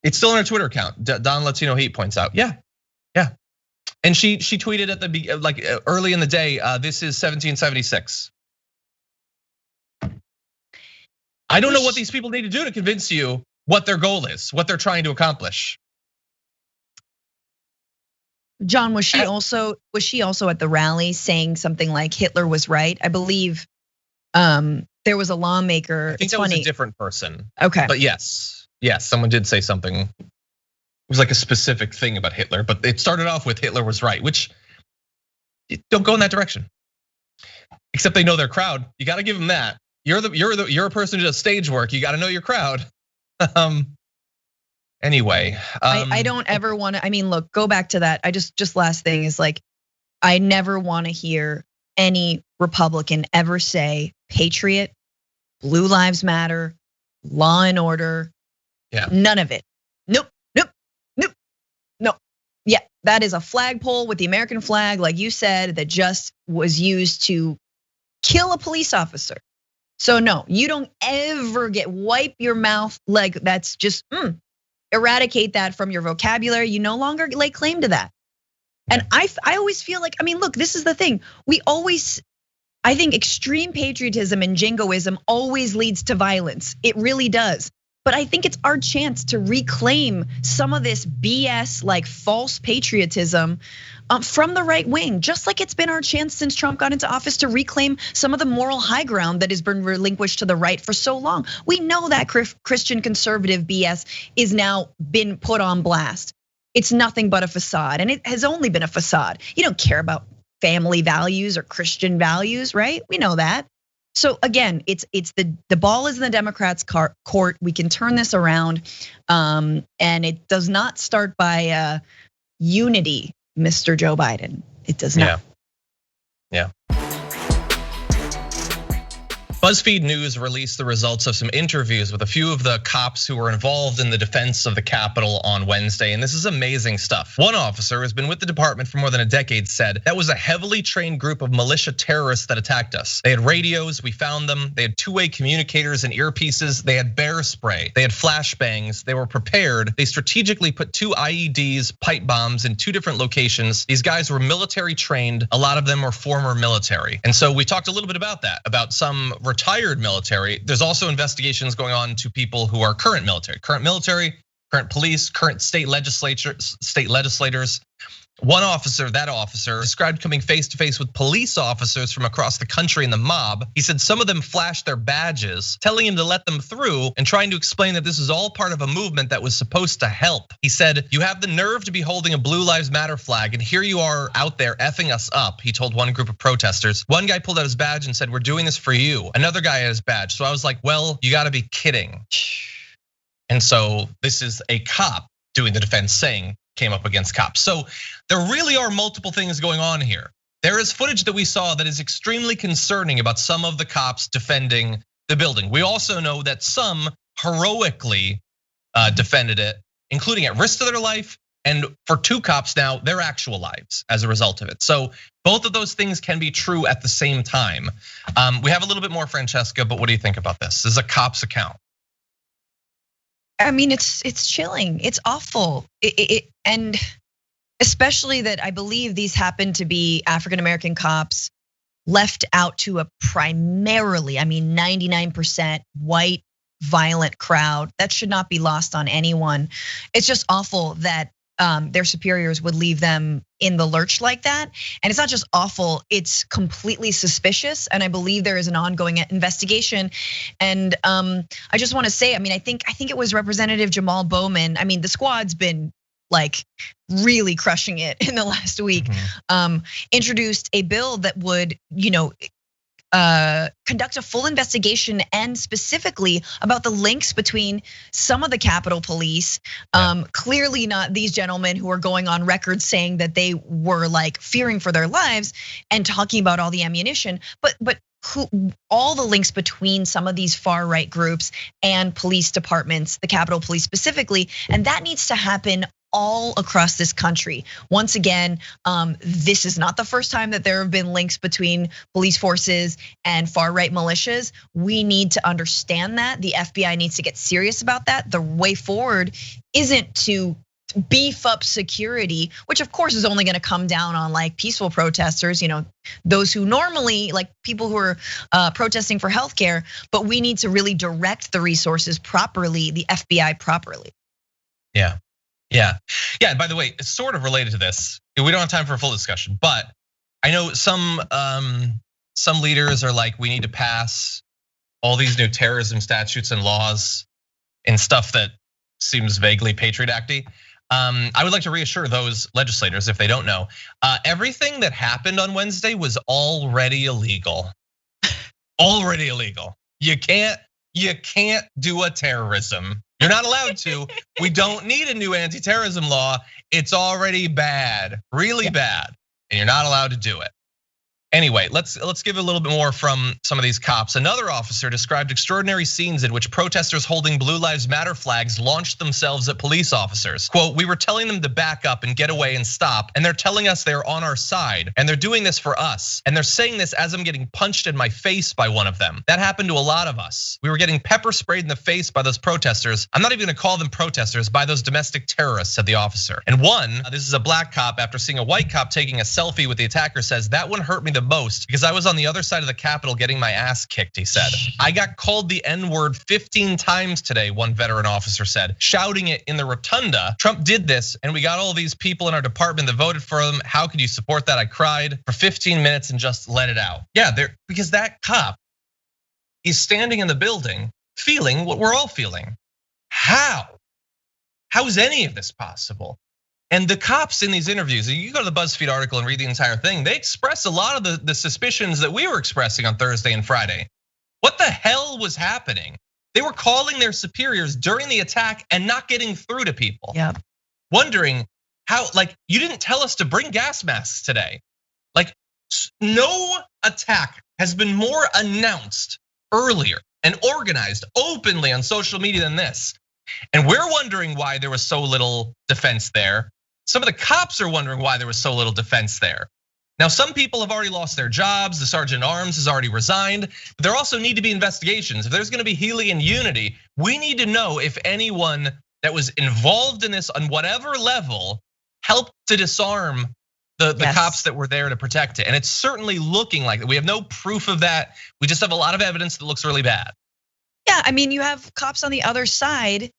It's still on her Twitter account. Don Latino Heat points out, yeah. And she tweeted at the early in the day, this is 1776. I don't know what these people need to do to convince you what their goal is, what they're trying to accomplish. John, was she also at the rally saying something like Hitler was right? I believe There was a lawmaker. I think that was a different person. Okay. But yes, someone did say something. It was like a specific thing about Hitler, but it started off with Hitler was right, which don't go in that direction. Except they know their crowd. You got to give them that. You're a person who does stage work. You got to know your crowd. Anyway, I don't ever want to. I mean, look, go back to that. I just last thing is like, I never want to hear any Republican ever say patriot, Blue Lives Matter, law and order. Yeah. None of it. Nope. No. Yeah, that is a flagpole with the American flag, like you said, that just was used to kill a police officer. So no, you don't ever wipe your mouth like that's just eradicate that from your vocabulary. You no longer lay claim to that. And I always feel like, I mean, look, this is the thing. I think extreme patriotism and jingoism always leads to violence. It really does. But I think it's our chance to reclaim some of this BS, like false patriotism from the right wing, just like it's been our chance since Trump got into office to reclaim some of the moral high ground that has been relinquished to the right for so long. We know that Christian conservative BS is now been put on blast. It's nothing but a facade, and it has only been a facade. You don't care about family values or Christian values, right? We know that. So again, it's the ball is in the Democrats' court. We can turn this around, and it does not start by unity, Mr. Joe Biden. It does not. Yeah. BuzzFeed News released the results of some interviews with a few of the cops who were involved in the defense of the Capitol on Wednesday, and this is amazing stuff. One officer who has been with the department for more than a decade said, that was a heavily trained group of militia terrorists that attacked us. They had radios, we found them. They had two-way communicators and earpieces. They had bear spray. They had flashbangs. They were prepared. They strategically put 2 IEDs, pipe bombs in 2 different locations. These guys were military trained. A lot of them were former military. And so we talked a little bit about that, about some retired military. There's also investigations going on to people who are current military, current police, current state legislators. One officer, that officer, described coming face to face with police officers from across the country in the mob. He said some of them flashed their badges, telling him to let them through and trying to explain that this is all part of a movement that was supposed to help. He said, you have the nerve to be holding a Blue Lives Matter flag, and here you are out there effing us up, he told one group of protesters. One guy pulled out his badge and said, we're doing this for you. Another guy had his badge. So I was like, well, you gotta be kidding. And so this is a cop doing the defense saying, came up against cops. So there really are multiple things going on here. There is footage that we saw that is extremely concerning about some of the cops defending the building. We also know that some heroically defended it, including at risk to their life, and for 2 cops now, their actual lives as a result of it. So both of those things can be true at the same time. We have a little bit more, Francesca, but what do you think about this? This is a cop's account. I mean, it's chilling. It's awful. And especially that I believe these happen to be African-American cops left out to a primarily, I mean, 99% white, violent crowd. That should not be lost on anyone. It's just awful that their superiors would leave them in the lurch like that. And it's not just awful, it's completely suspicious. And I believe there is an ongoing investigation. And I just wanna say, I mean, I think it was Representative Jamal Bowman. I mean, the squad's been like really crushing it in the last week. Introduced a bill that would, conduct a full investigation and specifically about the links between some of the Capitol Police, clearly not these gentlemen who are going on record saying that they were like fearing for their lives and talking about all the ammunition, but all the links between some of these far right groups and police departments, the Capitol Police specifically, and that needs to happen all across this country. Once again, this is not the first time that there have been links between police forces and far right militias. We need to understand that. The FBI needs to get serious about that. The way forward isn't to beef up security, which of course is only gonna come down on like peaceful protesters, those who normally, like people who are protesting for healthcare, but we need to really direct the resources properly, the FBI properly. Yeah. By the way, it's sort of related to this. We don't have time for a full discussion, but I know some some leaders are like, we need to pass all these new terrorism statutes and laws and stuff that seems vaguely Patriot Acty. I would like to reassure those legislators, if they don't know, everything that happened on Wednesday was already illegal. Already illegal. You can't do a terrorism. You're not allowed to. We don't need a new anti-terrorism law. It's already bad, really bad, and you're not allowed to do it. Anyway, let's give a little bit more from some of these cops. Another officer described extraordinary scenes in which protesters holding Blue Lives Matter flags launched themselves at police officers. Quote, we were telling them to back up and get away and stop, and they're telling us they're on our side, and they're doing this for us. And they're saying this as I'm getting punched in my face by one of them. That happened to a lot of us. We were getting pepper sprayed in the face by those protesters. I'm not even gonna call them protesters, by those domestic terrorists, said the officer. And one, this is a black cop, after seeing a white cop taking a selfie with the attacker, says, that one hurt me the most because I was on the other side of the Capitol getting my ass kicked, he said. I got called the N-word 15 times today, one veteran officer said, shouting it in the rotunda. Trump did this and we got all these people in our department that voted for him. How could you support that? I cried for 15 minutes and just let it out. Yeah, because that cop is standing in the building feeling what we're all feeling. How is any of this possible? And the cops in these interviews, you go to the BuzzFeed article and read the entire thing, they express a lot of the suspicions that we were expressing on Thursday and Friday. What the hell was happening? They were calling their superiors during the attack and not getting through to people. Yeah. Wondering how, like, you didn't tell us to bring gas masks today. Like, no attack has been more announced earlier and organized openly on social media than this. And we're wondering why there was so little defense there. Some of the cops are wondering why there was so little defense there. Now, some people have already lost their jobs. The sergeant at arms has already resigned. But there also need to be investigations. If there's gonna be healing and unity, we need to know if anyone that was involved in this on whatever level helped to disarm the cops that were there to protect it. And it's certainly looking like that. We have no proof of that. We just have a lot of evidence that looks really bad. Yeah, I mean, you have cops on the other side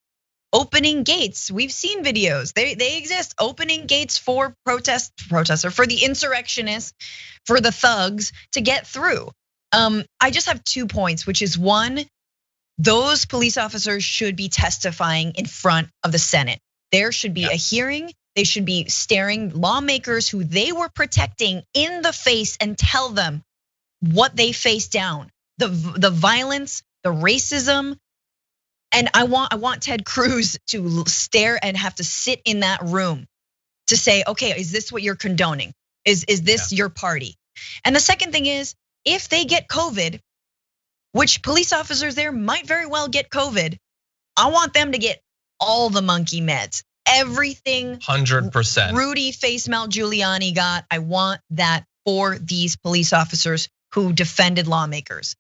opening gates. We've seen videos. They exist. Opening gates for for the insurrectionists, for the thugs to get through. I just have 2 points, which is one, those police officers should be testifying in front of the Senate. There should be a hearing. They should be staring lawmakers who they were protecting in the face and tell them what they faced down. The violence, the racism. And I want Ted Cruz to stare and have to sit in that room to say, okay, is this what you're condoning? Is this your party? And the second thing is, if they get COVID, which police officers there might very well get COVID, I want them to get all the monkey meds. Everything 100%. Rudy face melt Giuliani got, I want that for these police officers who defended lawmakers.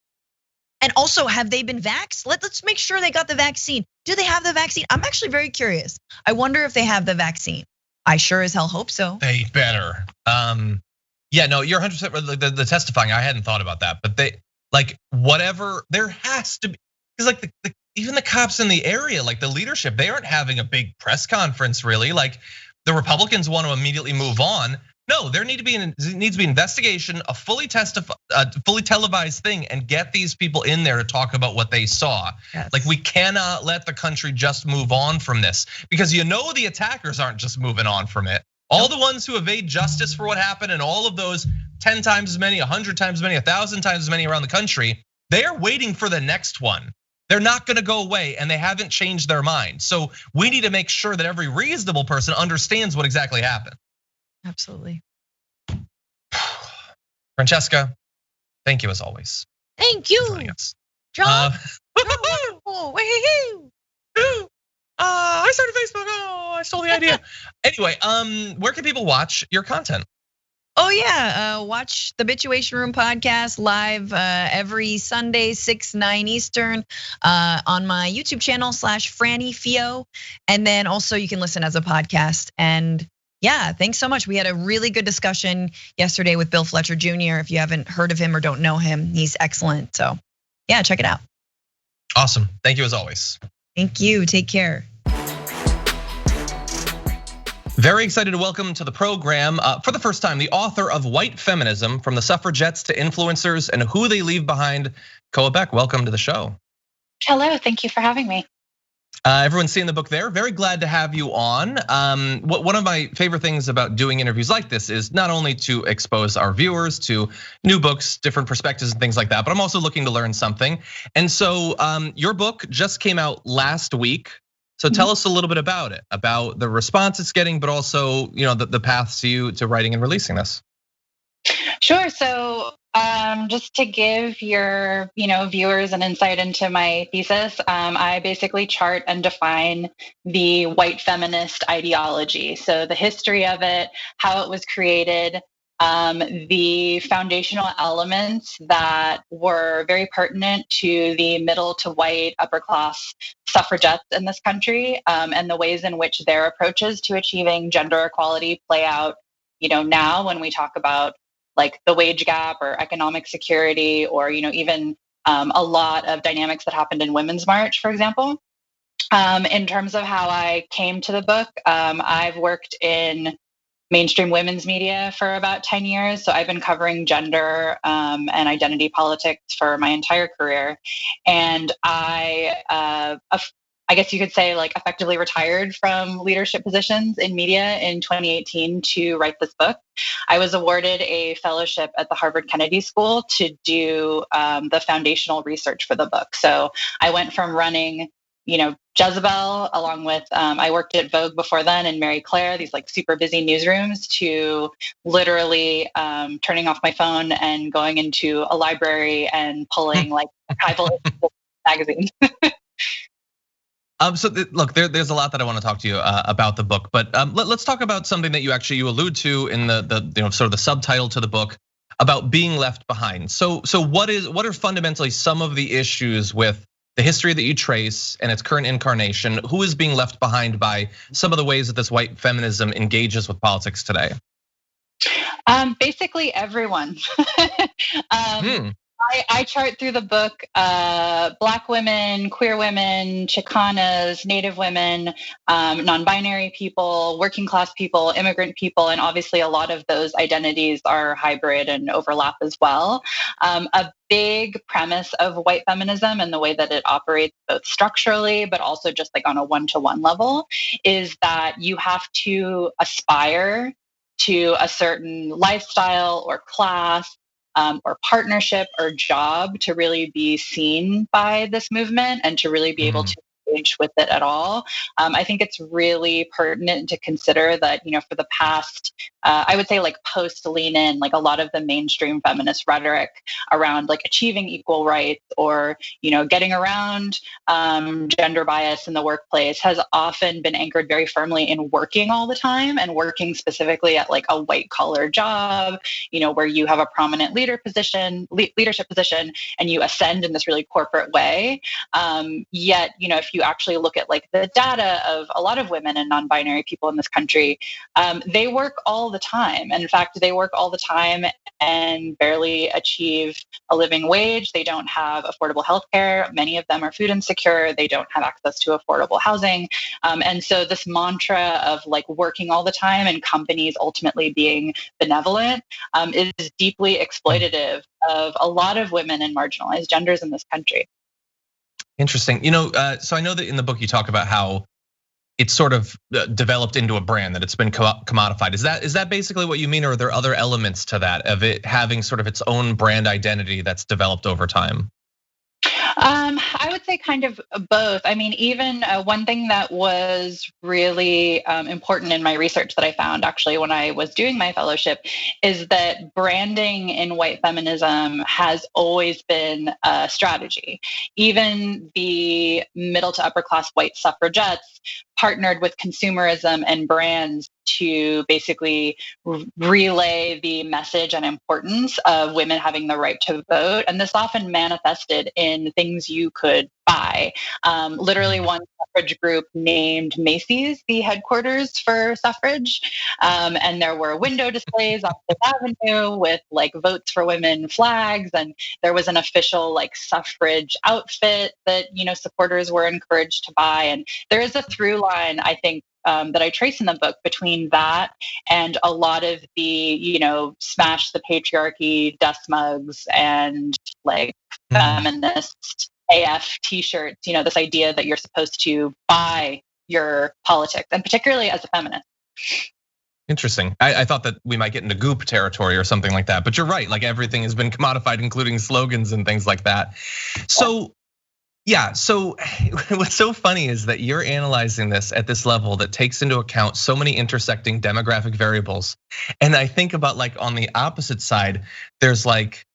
And also, have they been vaxxed? Let's make sure they got the vaccine. Do they have the vaccine? I'm actually very curious. I wonder if they have the vaccine. I sure as hell hope so. They better. Yeah, no, you're 100% right. The testifying, I hadn't thought about that, but they, like, whatever, there has to be, because like even the cops in the area, like the leadership, they aren't having a big press conference really. Like the Republicans want to immediately move on. No, there needs to be investigation, a fully televised thing, and get these people in there to talk about what they saw. Yes. Like we cannot let the country just move on from this, because you know the attackers aren't just moving on from it. All the ones who evade justice for what happened, and all of those 10 times as many, 100 times as many, 1,000 times as many around the country, they're waiting for the next one. They're not gonna go away, and they haven't changed their mind. So we need to make sure that every reasonable person understands what exactly happened. Absolutely. Francesca, thank you as always. Thank you, John. I started Facebook. Oh, I stole the idea. Anyway, where can people watch your content? Oh yeah, watch the Bitchuation Room podcast live every Sunday, 6-9 Eastern, on my YouTube channel /FrannyFio, and then also you can listen as a podcast. And yeah, thanks so much. We had a really good discussion yesterday with Bill Fletcher Jr. If you haven't heard of him or don't know him, he's excellent. So yeah, check it out. Awesome. Thank you as always. Thank you. Take care. Very excited to welcome to the program, for the first time, the author of White Feminism, From the Suffragettes to Influencers and Who They Leave Behind, Koa Beck. Welcome to the show. Hello, thank you for having me. Everyone's seeing the book there. Very glad to have you on. One of my favorite things about doing interviews like this is not only to expose our viewers to new books, different perspectives and things like that, but I'm also looking to learn something. And so your book just came out last week. So tell us a little bit about it, about the response it's getting, but also the path to writing and releasing this. Sure. So just to give your viewers an insight into my thesis, I basically chart and define the white feminist ideology. So the history of it, how it was created, the foundational elements that were very pertinent to the middle to white upper class suffragettes in this country, and the ways in which their approaches to achieving gender equality play out, now when we talk about like the wage gap or economic security, or even a lot of dynamics that happened in Women's March, for example. In terms of how I came to the book, I've worked in mainstream women's media for about 10 years. So I've been covering gender and identity politics for my entire career. And I guess you could say like effectively retired from leadership positions in media in 2018 to write this book. I was awarded a fellowship at the Harvard Kennedy School to do the foundational research for the book. So I went from running Jezebel, along with, I worked at Vogue before then and Mary Claire, these like super busy newsrooms, to literally turning off my phone and going into a library and pulling like archival magazines. So look, there's a lot that I want to talk to you about the book, but let's talk about something that you allude to in the sort of the subtitle to the book about being left behind. So what are fundamentally some of the issues with the history that you trace and its current incarnation? Who is being left behind by some of the ways that this white feminism engages with politics today? Basically everyone. I chart through the book Black women, queer women, Chicanas, Native women, non-binary people, working class people, immigrant people, and obviously a lot of those identities are hybrid and overlap as well. A big premise of white feminism and the way that it operates both structurally, but also just like on a one-to-one level, is that you have to aspire to a certain lifestyle or class or partnership or job to really be seen by this movement and to really be able to engage with it at all. I think it's really pertinent to consider that, for the past, I would say like post lean in, like a lot of the mainstream feminist rhetoric around like achieving equal rights or, getting around gender bias in the workplace has often been anchored very firmly in working all the time and working specifically at like a white collar job, where you have a prominent leadership position and you ascend in this really corporate way. Yet, if you actually look at like the data of a lot of women and non-binary people in this country, they work all the time. And in fact, they work all the time and barely achieve a living wage. They don't have affordable health care. Many of them are food insecure. They don't have access to affordable housing. And so this mantra of like working all the time and companies ultimately being benevolent is deeply exploitative of a lot of women and marginalized genders in this country. Interesting. So I know that in the book you talk about how it's sort of developed into a brand, that it's been commodified. Is that basically what you mean, or are there other elements to that of it having sort of its own brand identity that's developed over time? I would say kind of both. I mean, even one thing that was really important in my research that I found actually when I was doing my fellowship is that branding in white feminism has always been a strategy. Even the middle to upper class white suffragettes partnered with consumerism and brands to basically relay the message and importance of women having the right to vote. And this often manifested in things you could buy. Literally one suffrage group named Macy's the headquarters for suffrage. And there were window displays on Fifth Avenue with like votes for women flags. And there was an official like suffrage outfit that, supporters were encouraged to buy. And there is a through line, I think, that I trace in the book between that and a lot of the, smash the patriarchy dust mugs and like feminist AF t-shirts, this idea that you're supposed to buy your politics, and particularly as a feminist. Interesting. I thought that we might get into goop territory or something like that, but you're right. Like everything has been commodified, including slogans and things like that. So yeah, so what's so funny is that you're analyzing this at this level that takes into account so many intersecting demographic variables. And I think about like on the opposite side, there's like,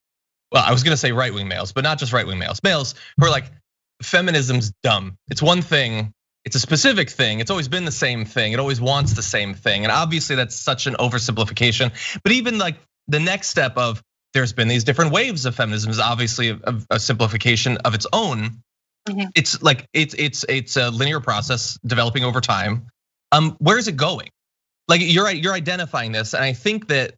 well, I was gonna say right-wing males, but not just right-wing males. Males who are like, feminism's dumb. It's one thing. It's a specific thing. It's always been the same thing. It always wants the same thing. And obviously that's such an oversimplification. But even like the next step of there's been these different waves of feminism is obviously a simplification of its own. Mm-hmm. It's like it's a linear process developing over time. Where is it going? Like you're identifying this, and I think that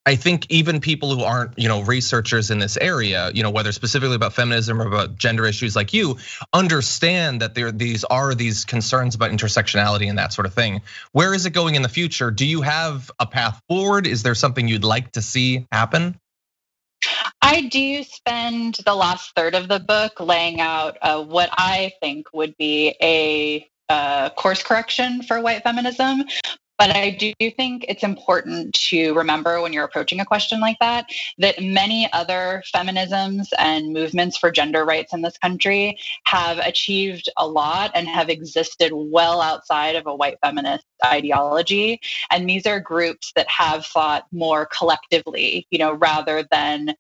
I think even people who aren't, researchers in this area, whether specifically about feminism or about gender issues like you, understand that these are these concerns about intersectionality and that sort of thing. Where is it going in the future? Do you have a path forward? Is there something you'd like to see happen? I do spend the last third of the book laying out what I think would be a course correction for white feminism. But I do think it's important to remember when you're approaching a question like that many other feminisms and movements for gender rights in this country have achieved a lot and have existed well outside of a white feminist ideology. And these are groups that have thought more collectively, rather than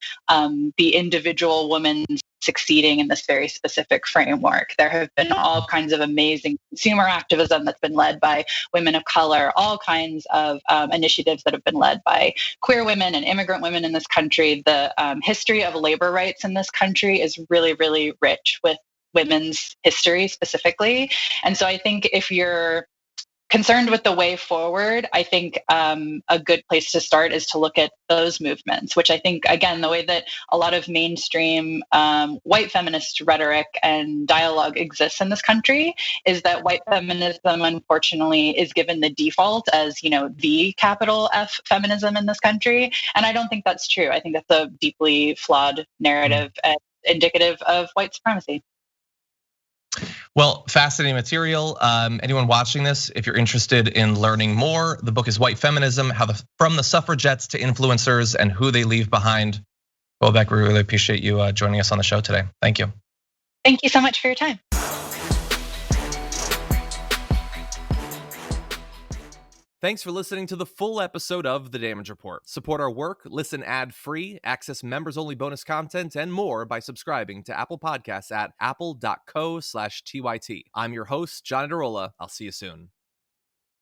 the individual woman succeeding in this very specific framework. There have been all kinds of amazing consumer activism that's been led by women of color, all kinds of initiatives that have been led by queer women and immigrant women in this country. The history of labor rights in this country is really, really rich with women's history specifically. And so I think if you're concerned with the way forward, I think a good place to start is to look at those movements, which I think, again, the way that a lot of mainstream white feminist rhetoric and dialogue exists in this country is that white feminism, unfortunately, is given the default as, the capital F feminism in this country. And I don't think that's true. I think that's a deeply flawed narrative and indicative of white supremacy. Well, fascinating material. Anyone watching this, if you're interested in learning more, the book is White Feminism: From the Suffragettes to Influencers and Who They Leave Behind. Koa Beck, we really appreciate you joining us on the show today. Thank you. Thank you so much for your time. Thanks for listening to the full episode of The Damage Report. Support our work, listen ad-free, access members-only bonus content, and more by subscribing to Apple Podcasts at apple.co/TYT. I'm your host, John Adarola. I'll see you soon.